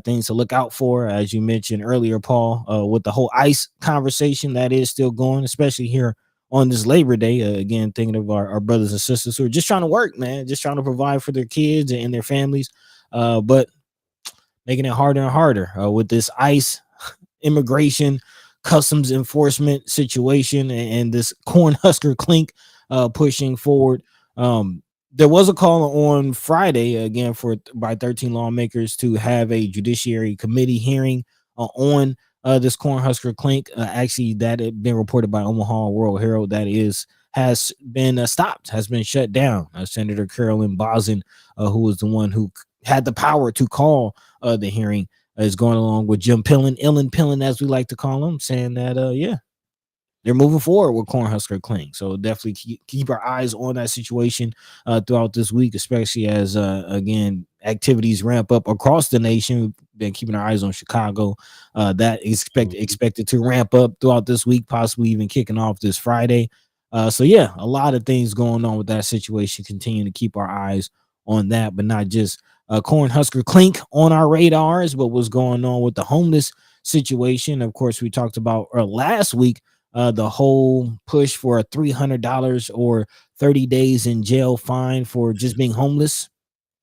Things to look out for, as you mentioned earlier, Paul, with the whole ICE conversation that is still going, especially here on this Labor Day. Again, thinking of our brothers and sisters who are just trying to work, man, just trying to provide for their kids and their families, but making it harder and harder with this ICE immigration customs enforcement situation and this Cornhusker clink pushing forward. There was a call on Friday again for by 13 lawmakers to have a judiciary committee hearing on this Cornhusker clink. Actually, that had been reported by Omaha World Herald. That is has been stopped, has been shut down. Senator Carolyn Bosden, who was the one who had the power to call the hearing, is going along with Jim Pillen, Ellen Pillen, as we like to call him, saying that yeah, they're moving forward with Cornhusker Clink. So definitely keep our eyes on that situation throughout this week, especially as again activities ramp up across the nation. We've been keeping our eyes on Chicago. That is expected to ramp up throughout this week, possibly even kicking off this Friday. So yeah, a lot of things going on with that situation. Continue to keep our eyes on that, but not just Cornhusker Clink on our radars, but what's going on with the homeless situation. Of course, we talked about last week the whole push for a $300 or 30 days in jail fine for just being homeless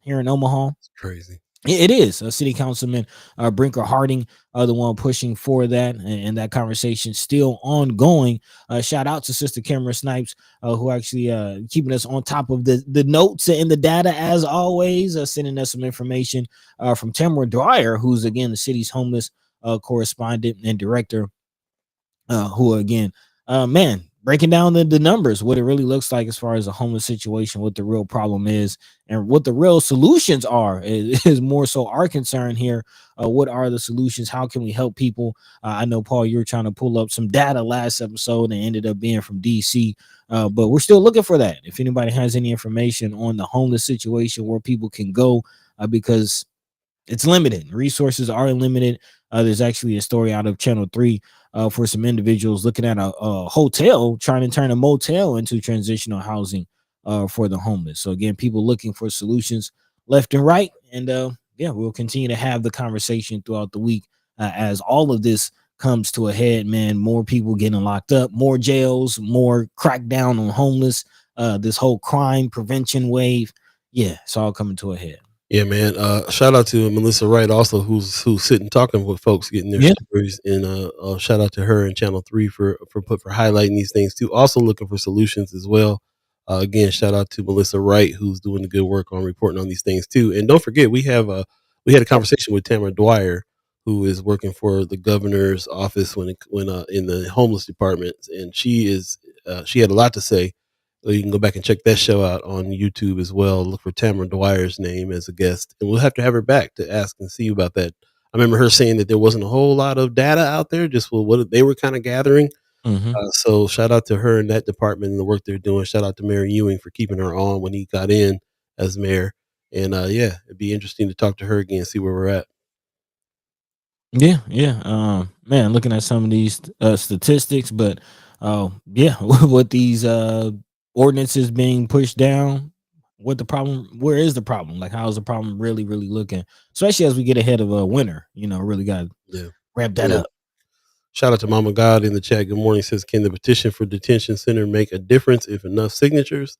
here in Omaha. It's crazy. It is. City Councilman Brinker Harding, the one pushing for that, and that conversation still ongoing. Shout out to Sister Cameron Snipes, who actually keeping us on top of the notes and the data as always, sending us some information from Tamara Dwyer, who's again the city's homeless correspondent and director, who again, man, breaking down the numbers, what it really looks like as far as a homeless situation, what the real problem is, and what the real solutions are is more so our concern here. What are the solutions? How can we help people? I know, Paul, you were trying to pull up some data last episode and ended up being from DC, but we're still looking for that. If anybody has any information on the homeless situation, where people can go, because it's limited. Resources are limited. There's actually a story out of Channel 3 for some individuals looking at a hotel, trying to turn a motel into transitional housing for the homeless. So again, people looking for solutions left and right. And yeah, we'll continue to have the conversation throughout the week as all of this comes to a head, man. More people getting locked up, more jails, more crackdown on homeless, this whole crime prevention wave. Yeah, it's all coming to a head. Yeah, man. Shout out to Melissa Wright, also who's sitting talking with folks, getting their Yeah. stories, and shout out to her and Channel 3 for highlighting these things too. Also looking for solutions as well. Again, shout out to Melissa Wright, who's doing the good work on reporting on these things too. And don't forget, we had a conversation with Tamara Dwyer, who is working for the governor's office when in the homeless department, and she had a lot to say. So you can go back and check that show out on YouTube as well. Look for Tamara Dwyer's name as a guest, and we'll have to have her back to ask and see about that. I remember her saying that there wasn't a whole lot of data out there, just what they were kind of gathering. Mm-hmm. So shout out to her in that department and the work they're doing. Shout out to Mayor Ewing for keeping her on when he got in as mayor. And yeah, it'd be interesting to talk to her again, see where we're at. Yeah, yeah. Man, looking at some of these statistics, but yeah, with these ordinances being pushed down, what the problem, where is the problem? Like, how's the problem really, really looking? Especially as we get ahead of a winter, really got to Yeah. ramp that Yeah. up. Shout out to Mama God in the chat. Good morning. Says, can the petition for detention center make a difference if enough signatures?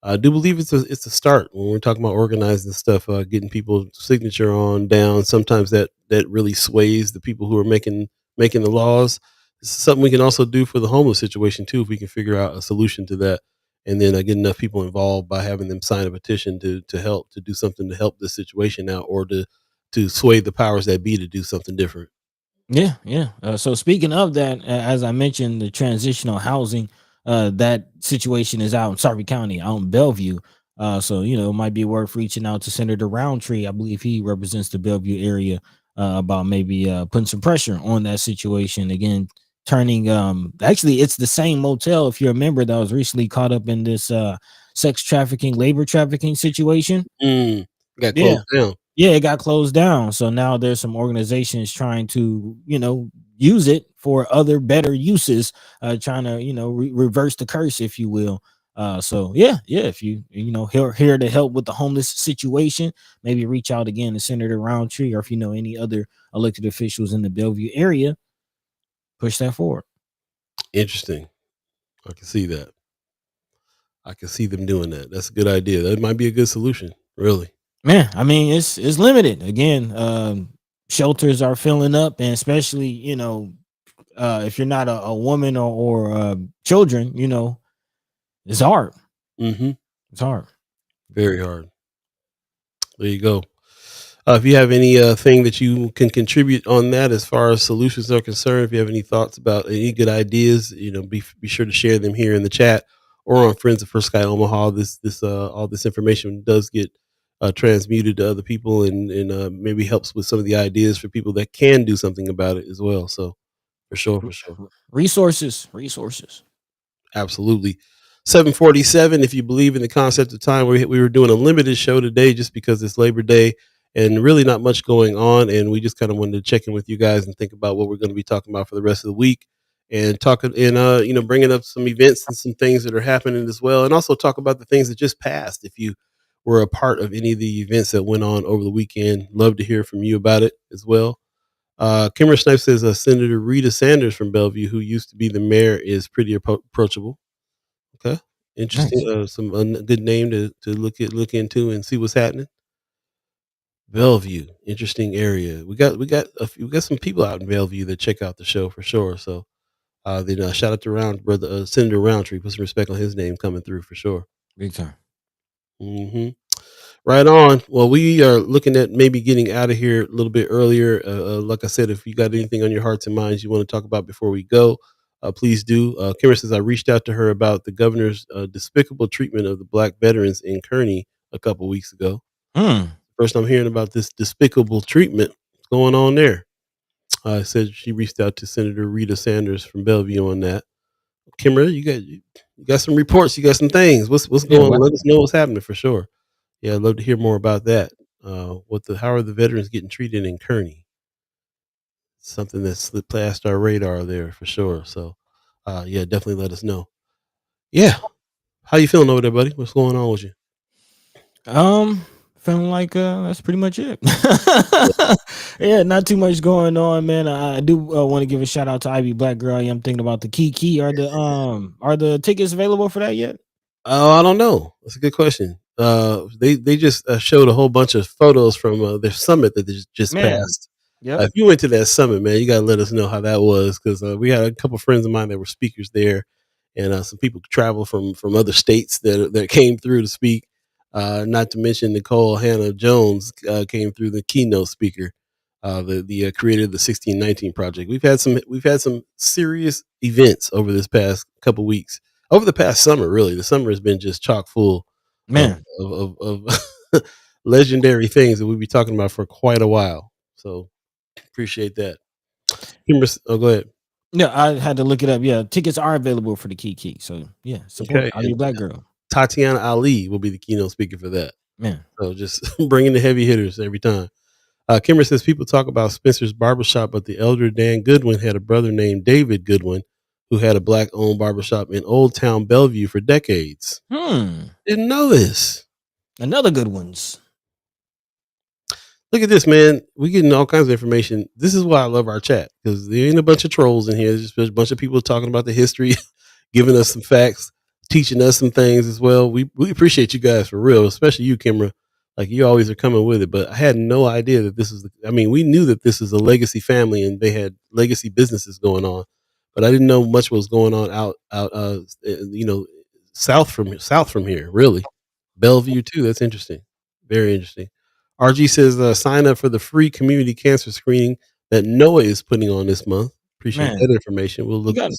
I do believe it's a start when we're talking about organizing stuff, getting people signature on down. Sometimes that really sways the people who are making the laws. This is something we can also do for the homeless situation too, if we can figure out a solution to that, and then get enough people involved by having them sign a petition to help to do something to help this situation out, or to sway the powers that be to do something different. Yeah, yeah. So speaking of that, as I mentioned, the transitional housing, that situation is out in Sarpy County, out in Bellevue. So it might be worth reaching out to Senator Roundtree. I believe he represents the Bellevue area, about maybe putting some pressure on that situation again. Turning, actually, it's the same motel, if you remember, that was recently caught up in this sex trafficking, labor trafficking situation. Mm, got Yeah, closed down. yeah, it got closed down. So now there's some organizations trying to, use it for other better uses, trying to, reverse the curse, if you will. So yeah, if here to help with the homeless situation, maybe reach out again to Senator Roundtree, or if you know any other elected officials in the Bellevue area, push that forward. Interesting. I can see that. I can see them doing that. That's a good idea. That might be a good solution. Really. Man, I mean, it's limited. Again, shelters are filling up, and especially, if you're not a woman, or children, it's hard. Mm-hmm. It's hard. Very hard. There you go. If you have any thing that you can contribute on that as far as solutions are concerned, if you have any thoughts about any good ideas, be sure to share them here in the chat or on Friends of First Sky Omaha. This all this information does get transmuted to other people, and maybe helps with some of the ideas for people that can do something about it as well. So for sure, for sure. Resources. Absolutely. 747. If you believe in the concept of time, we were doing a limited show today just because it's Labor Day and really not much going on. And we just kind of wanted to check in with you guys and think about what we're going to be talking about for the rest of the week, and talking and, bringing up some events and some things that are happening as well. And also talk about the things that just passed. If you were a part of any of the events that went on over the weekend, love to hear from you about it as well. Kimmer Snipe says Senator Rita Sanders from Bellevue, who used to be the mayor, is pretty approachable. Okay, interesting. Nice. Some good name to look into and see what's happening. Bellevue, interesting area. We got some people out in Bellevue that check out the show for sure. So then shout out to brother Senator Roundtree. Put some respect on his name coming through for sure. Big time. Hmm. Right on. Well, we are looking at maybe getting out of here a little bit earlier. Like I said, if you got anything on your hearts and minds you want to talk about before we go, please do. Kimmer says I reached out to her about the governor's despicable treatment of the black veterans in Kearney a couple weeks ago. Hmm. First, I'm hearing about this despicable treatment going on there. Said she reached out to Senator Rita Sanders from Bellevue on that. Kimmer, you got some reports, you got some things. What's Yeah. going on? Let us know what's happening for sure. Yeah, I'd love to hear more about that. How are the veterans getting treated in Kearney? Something that slipped past our radar there for sure. So, yeah, definitely let us know. Yeah, how you feeling over there, buddy? What's going on with you? Um, Feeling like that's pretty much it. Yeah, not too much going on, man. I do want to give a shout out to Ivy Black Girl. I am thinking about the Kiki. Are the tickets available for that yet? Oh, I don't know. That's a good question. They just showed a whole bunch of photos from their summit that they just Man. passed. Yep. If you went to that summit, man, you gotta let us know how that was, because we had a couple friends of mine that were speakers there, and some people travel from other states that came through to speak. Not to mention Nicole Hannah Jones came through, the keynote speaker, the creator of the 1619 project. We've had some serious events over this past couple weeks, over the past summer. Really, the summer has been just chock full of Man. of legendary things that we'll be talking about for quite a while. So appreciate that. Oh, go ahead. Yeah, I had to look it up. Yeah, tickets are available for the Kiki. So yeah, support Okay, Ivy and Black Girl. Tatiana Ali will be the keynote speaker for that. Man. So just bringing the heavy hitters every time. Kimmer says people talk about Spencer's barbershop, but the elder Dan Goodwin had a brother named David Goodwin who had a black-owned barbershop in Old Town Bellevue for decades. Hmm. Didn't know this. Another good ones. Look at this, man. We getting all kinds of information. This is why I love our chat, because there ain't a bunch of trolls in here. There's just a bunch of people talking about the history, giving us some facts, teaching us some things as well. We appreciate you guys for real, especially you, Kimra. Like, you always are coming with it. But I had no idea that this is. I mean, we knew that this is a legacy family and they had legacy businesses going on, but I didn't know much was going on out. You know, south from here. Really, Bellevue too. That's interesting. Very interesting. RG says, sign up for the free community cancer screening that Noah is putting on this month. Appreciate Man, that information. We'll you look. got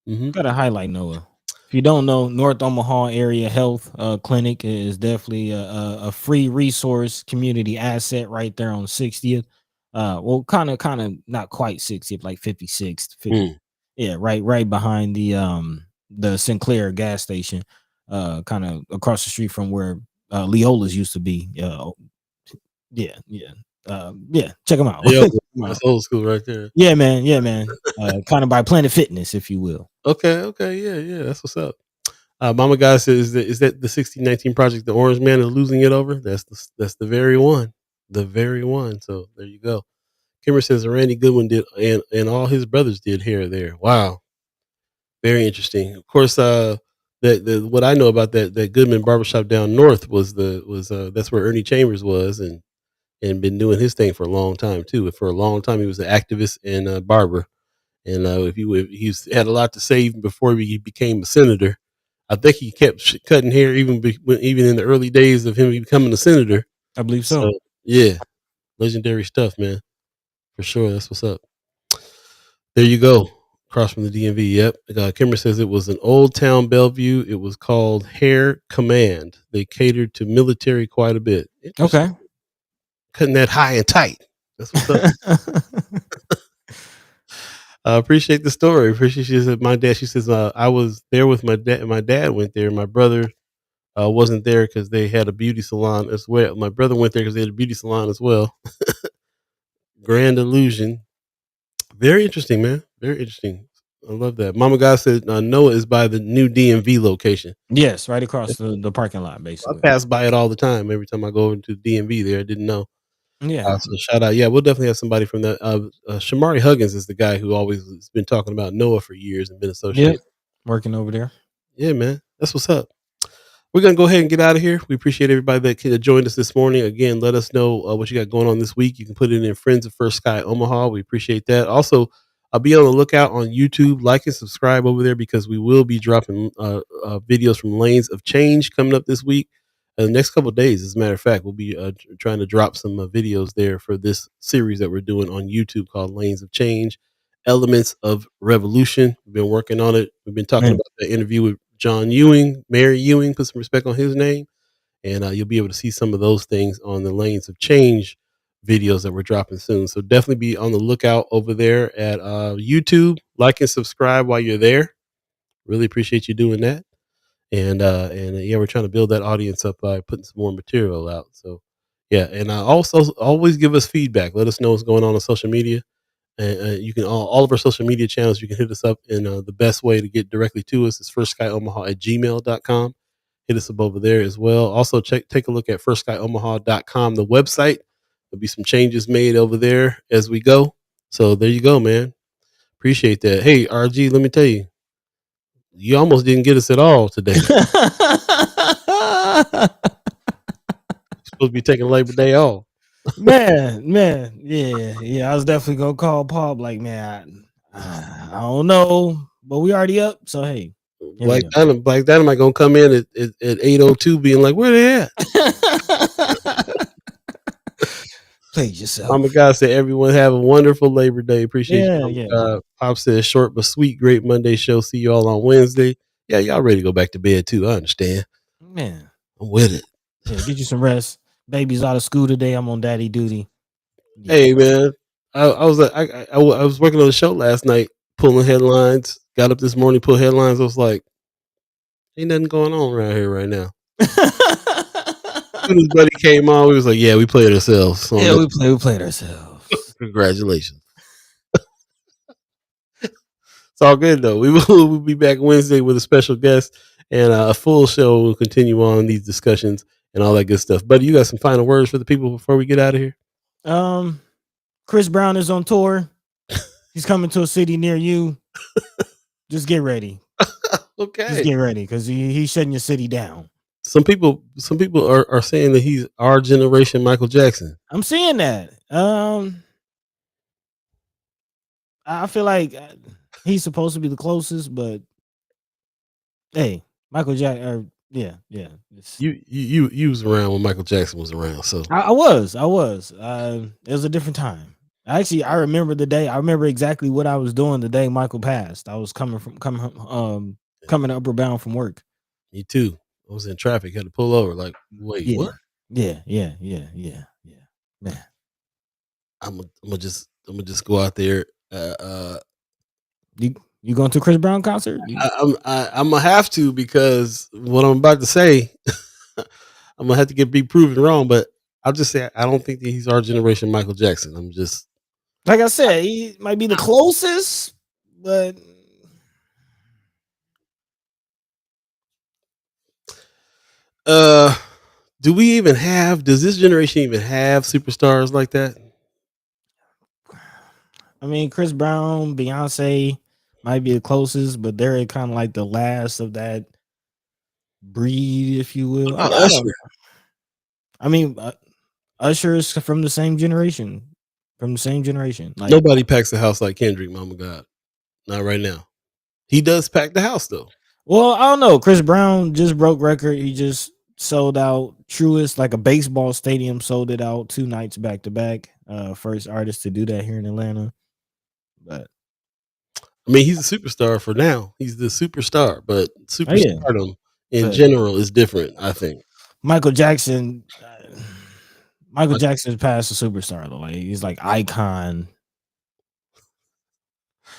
Mm-hmm. got to highlight Noah. If you don't know, North Omaha Area Health Clinic is definitely a free resource community asset right there on 60th. Well, kind of not quite 60th, like 56th, 50. Mm. Yeah, right behind the Sinclair gas station, kind of across the street from where Leola's used to be. Yeah, yeah. Yeah, check them out. Yeah, Check 'em that's out. old school right there. Yeah, man. Yeah, man. Kind of by Planet Fitness, if you will. Okay, yeah, that's what's up. Mama Guy says, is that the 1619 project? The Orange Man is losing it over. That's the very one, the very one. So there you go. Kimmer says Randy Goodwin did, and all his brothers did here or there. Wow, very interesting. Of course, the what I know about that Goodman barbershop down north was that's where Ernie Chambers was, and been doing his thing for a long time too. For a long time, he was an activist and a barber, and he's had a lot to say even before he became a senator. I think he kept cutting hair even in the early days of him becoming a senator. I believe so. So yeah, legendary stuff, man, for sure. That's what's up. There you go. Across from the DMV. Yep. Kimmer says it was an old town Bellevue. It was called Hair Command. They catered to military quite a bit. Interesting. Okay. Cutting that high and tight. That's what's up. I appreciate the story. Appreciate she said my dad. She says I was there with my dad. My dad went there. My brother wasn't there because they had a beauty salon as well. My brother went there because they had a beauty salon as well. Grand Illusion. Very interesting, man. Very interesting. I love that. Mama God said Noah is by the new DMV location. Yes, right across the parking lot, I basically. pass by it all the time. Every time I go over to DMV there, I didn't know. Yeah. So shout out. Yeah, we'll definitely have somebody from that. Shamari Huggins is the guy who always has been talking about Noah for years and been Yep. associated. Working over there. Yeah, man. That's what's up. We're going to go ahead and get out of here. We appreciate everybody that joined us this morning. Again, let us know what you got going on this week. You can put it in Friends of First Sky Omaha. We appreciate that. Also, I'll be on the lookout on YouTube. Like and subscribe over there because we will be dropping videos from Lanes of Change coming up this week. The next couple of days, as a matter of fact, we'll be trying to drop some videos there for this series that we're doing on YouTube called Lanes of Change, Elements of Revolution. We've been working on it. We've been talking Man. about the interview with John Ewing, Mary Ewing, put some respect on his name. And you'll be able to see some of those things on the Lanes of Change videos that we're dropping soon. So definitely be on the lookout over there at YouTube. Like and subscribe while you're there. Really appreciate you doing that. And yeah, we're trying to build that audience up by putting some more material out. So yeah, and also always give us feedback. Let us know what's going on social media. And you can all of our social media channels, you can hit us up. And the best way to get directly to us is firstsky@gmail.com. Hit us up over there as well. Also, take a look at firstsky.omaha.com, the website. There'll be some changes made over there as we go. So there you go, man. Appreciate that. Hey, RG, let me tell you, you almost didn't get us at all today. Supposed to be taking Labor Day off. man. Yeah. I was definitely gonna call Paul. Like, man, I don't know, but we already up. So hey, here we go. Black Dynamite gonna come in at 8:02, being like, "Where they at?" Play yourself. Mama God said, "Everyone have a wonderful Labor Day. Appreciate you." Yeah. Pop says, "Short but sweet, great Monday show. See you all on Wednesday." Yeah, y'all ready to go back to bed too? I understand. Man, I'm with it. yeah, get you some rest. Baby's out of school today. I'm on daddy duty. Yeah. Hey man, I was working on the show last night, pulling headlines. Got up this morning, pulled headlines. I was like, "Ain't nothing going on around here right now." When his buddy came on, we was like, "Yeah, we played ourselves." So Yeah, we played ourselves. congratulations. It's all good though. We'll be back Wednesday with a special guest and a full show. We'll continue on these discussions. and all that good stuff. Buddy, you got some final words for the people before we get out of here? Um, Chris Brown is on tour. He's coming to a city near you. Just get ready. Just Okay. get ready because he's shutting your city down. Some people are saying that he's our generation Michael Jackson. I'm seeing that. I feel like he's supposed to be the closest, but hey, Michael Jackson. Yeah. You was around when Michael Jackson was around, so I was. It was a different time. Actually, I remember the day. I remember exactly what I was doing the day Michael passed. I was coming upper bound from work. me too. I was in traffic, had to pull over. Like, wait, Yeah, what? yeah. Man, I'm gonna just go out there. you going to a Chris Brown concert? I'm gonna have to, because what I'm about to say, I'm gonna have to be proven wrong. But I'll just say I don't think that he's our generation Michael Jackson. I'm just Like I said, he might be the closest, but does this generation even have superstars like that? I mean, Chris Brown, Beyonce might be the closest, but they're kind of like the last of that breed, if you will. What about I don't know. Usher? I mean, Usher is from the same generation. Like, Nobody packs the house like Kendrick, Mama God. Not right now. He does pack the house though. well, I don't know. Chris Brown just broke record. He just sold out Truist, like a baseball stadium, sold it out 2 nights back to back. First artist to do that here in Atlanta. But I mean, he's a superstar for now. He's the superstar, but oh yeah, superstardom in but general is different, I think. Michael Jackson. Michael Jackson's past a superstar though. Like he's like icon.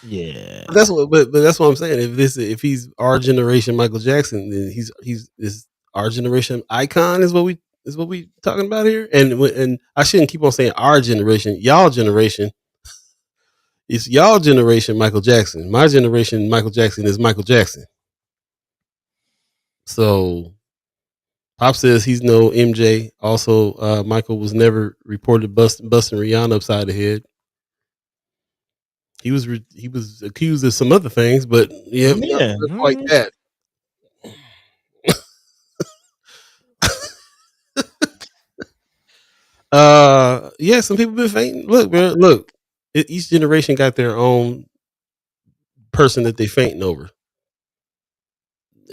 Yeah. But that's what I'm saying. If he's our generation Michael Jackson, then he's is our generation icon is what we talking about here. And I shouldn't keep on saying our generation, y'all generation. It's y'all generation Michael Jackson. My generation Michael Jackson is Michael Jackson. So Pop says he's no MJ. Also, Michael was never reported busting Rihanna upside the head. He was accused of some other things, but yeah, Yeah. not quite that. Yeah, some people been fainting. Look, bro, look. Each generation got their own person that they fainting over.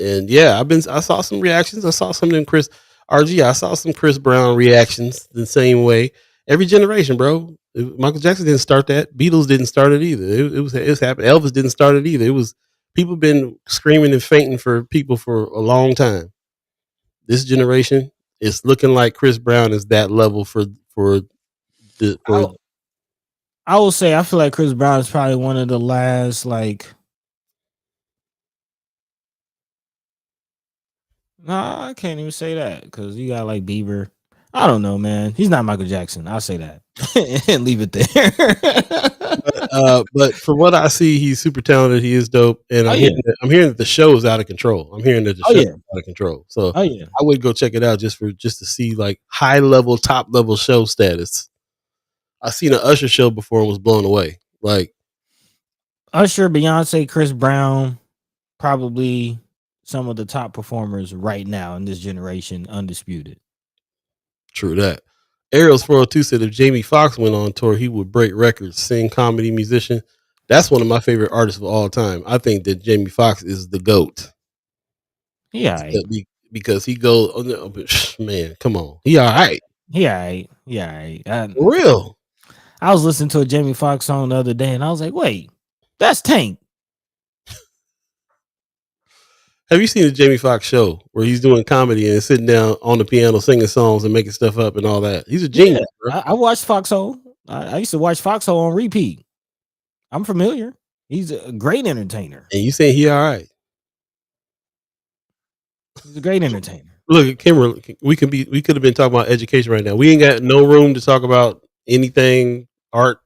And yeah, I saw some reactions. I saw some in Chris RG. I saw some Chris Brown reactions the same way. Every generation, bro. Michael Jackson didn't start that. Beatles didn't start it either. It was happening. Elvis didn't start it either. It was people been screaming and fainting for people for a long time. This generation is looking like Chris Brown is that level for I will say I feel like Chris Brown is probably one of the last like. Nah, I can't even say that because you got like Bieber. I don't know, man. He's not Michael Jackson. I'll say that and leave it there. But from what I see, he's super talented. He is dope, and I'm hearing that the show is out of control. I'm hearing that the show is out of control. So I would go check it out just to see like high level, top level show status. I seen an Usher show before and was blown away. Like Usher, Beyonce, Chris Brown, probably some of the top performers right now in this generation, undisputed. True that. Ariel's 402 said if Jamie Foxx went on tour, he would break records, sing, comedy, musician. That's one of my favorite artists of all time. I think that Jamie Foxx is the GOAT. Yeah, because he goes, man, come on, he all right. Yeah. For real. I was listening to a Jamie Foxx song the other day, and I was like, "Wait, that's Tank." Have you seen the Jamie Foxx show where he's doing comedy and sitting down on the piano singing songs and making stuff up and all that? He's a genius. Yeah, I watched Foxhole. I used to watch Foxhole on repeat. I'm familiar. He's a great entertainer. And you saying he all right? He's a great entertainer. Look, Kimberly, we could have been talking about education right now. We ain't got no room to talk about anything art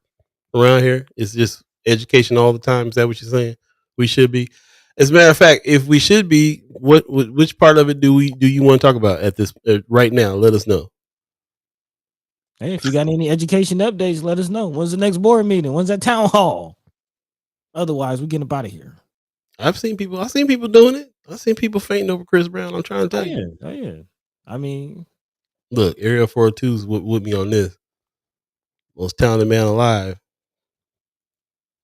around here. It's just education all the time. Is that what you're saying? We should be. As a matter of fact, if we should be, which part of it do you want to talk about at this right now? Let us know. Hey, if you got any education updates, let us know. When's the next board meeting? When's that town hall? Otherwise, we're getting up out of here. I've seen people doing it. I've seen people fainting over Chris Brown. I'm trying to tell you. Oh yeah. I mean, Look, Area 402's with me on this. Most talented man alive.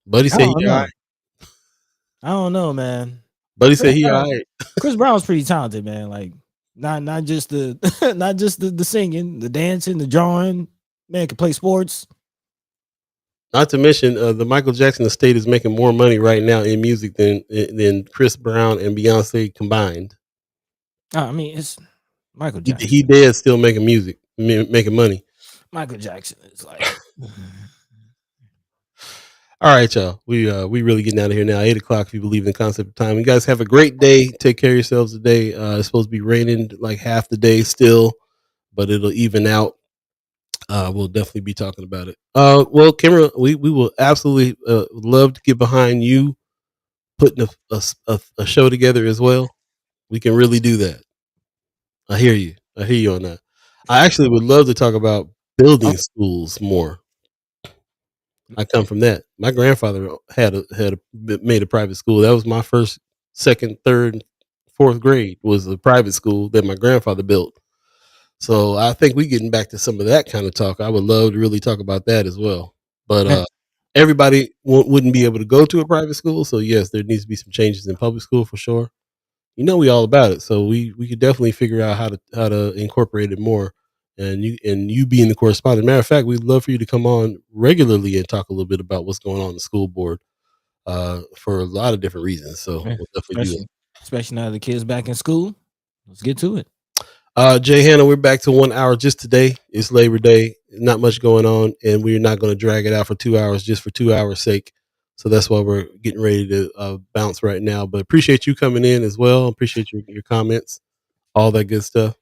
Buddy I said don't he all know. right. I don't know, man. Buddy said he all right. Chris Brown's pretty talented, man. Like not just the not just the singing, the dancing, the drawing. Man can play sports. Not to mention, the Michael Jackson estate is making more money right now in music than Chris Brown and Beyonce combined. I mean, it's Michael Jackson. He dead still making music, making money. Michael Jackson is like. All right, y'all. We really getting out of here now. 8:00. If you believe in the concept of time, you guys have a great day. Take care of yourselves today. It's supposed to be raining like half the day still, but it'll even out. We'll definitely be talking about it. Well, Kimra, we will absolutely love to get behind you putting a show together as well. We can really do that. I hear you on that. I actually would love to talk about building schools more. I come from that. My grandfather made a private school. That was my first, second, third, fourth grade was a private school that my grandfather built. So I think we getting back to some of that kind of talk. I would love to really talk about that as well. But everybody wouldn't be able to go to a private school. So yes, there needs to be some changes in public school for sure. You know, we all about it. So we could definitely figure out how to incorporate it more. And you being the correspondent. Matter of fact, we'd love for you to come on regularly and talk a little bit about what's going on in the school board for a lot of different reasons. So we'll definitely do it. Especially now the kids back in school. Let's get to it. Jay Hannah, we're back to 1 hour just today. It's Labor Day. Not much going on, and we're not going to drag it out for 2 hours just for 2 hours' sake. So that's why we're getting ready to bounce right now. But appreciate you coming in as well. Appreciate your comments, all that good stuff.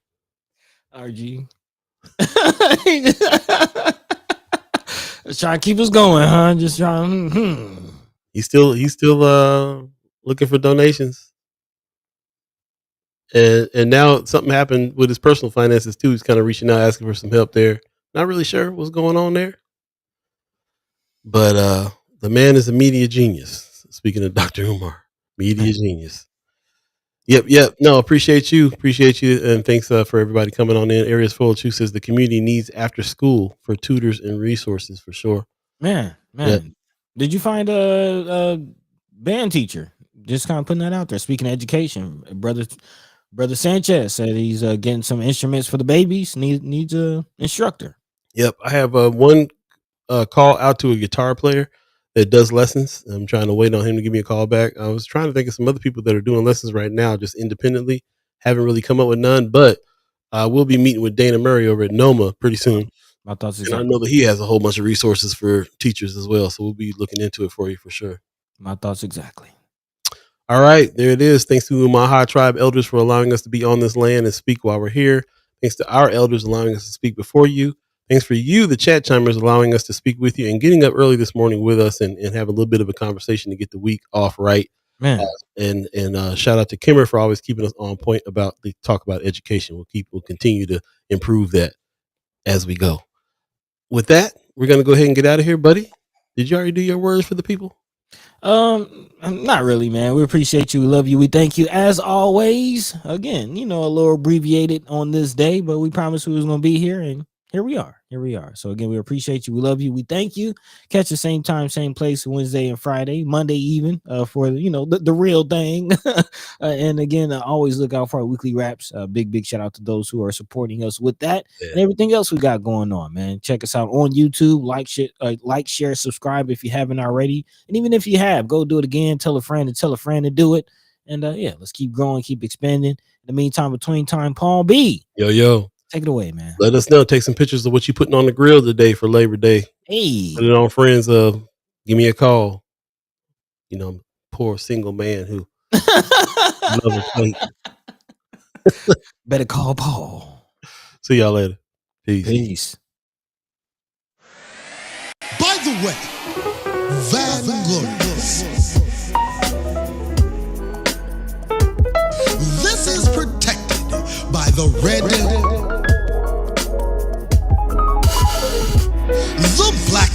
RG. Let's try to keep us going, huh? Just trying. He's still looking for donations. And now something happened with his personal finances too. He's kind of reaching out, asking for some help there. Not really sure what's going on there. But the man is a media genius. Speaking of Dr. Umar, media genius. Yep. No, appreciate you. And thanks for everybody coming on in. Areas Full of Truth says the community needs after school for tutors and resources for sure. Man. Yep. Did you find a band teacher? Just kind of putting that out there. Speaking of education, Brother Sanchez said he's getting some instruments for the babies. Needs a instructor. Yep, I have one call out to a guitar player that does lessons. I'm trying to wait on him to give me a call back. I was trying to think of some other people that are doing lessons right now, just independently. Haven't really come up with none, but we'll be meeting with Dana Murray over at NOMA pretty soon. My thoughts exactly. And I know that he has a whole bunch of resources for teachers as well, so we'll be looking into it for you for sure. My thoughts exactly. All right, there it is. Thanks to my High Tribe elders for allowing us to be on this land and speak while we're here. Thanks to our elders allowing us to speak before you. Thanks for you, the chat chimers, allowing us to speak with you and getting up early this morning with us and have a little bit of a conversation to get the week off right. Man. And shout out to Kimmer for always keeping us on point about the talk about education. We'll continue to improve that as we go. With that, we're going to go ahead and get out of here, buddy. Did you already do your words for the people? Not really, man. We appreciate you. We love you. We thank you as always. Again, a little abbreviated on this day, but we promised we was going to be here, and here we are. So again, we appreciate you. We love you. We thank you. Catch the same time, same place, Wednesday and Friday, Monday even, for the real thing. And again, always look out for our weekly wraps. Big shout out to those who are supporting us with that and everything else we got going on, man. Check us out on YouTube. Like, share, subscribe if you haven't already, and even if you have, go do it again. Tell a friend to do it. And let's keep growing, keep expanding. In the meantime, between time, Paul B. Yo. Take it away, man. Let us know. Take some pictures of what you putting on the grill today for Labor Day. Hey. Put it on Friends. Give me a call. I'm a poor single man who love a plate. Better call Paul. See y'all later. Peace. By the way, Van Glorious. the red, the black,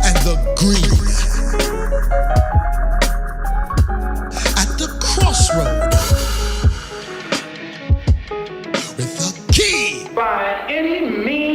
and the green. At the crossroad, with the key. By any means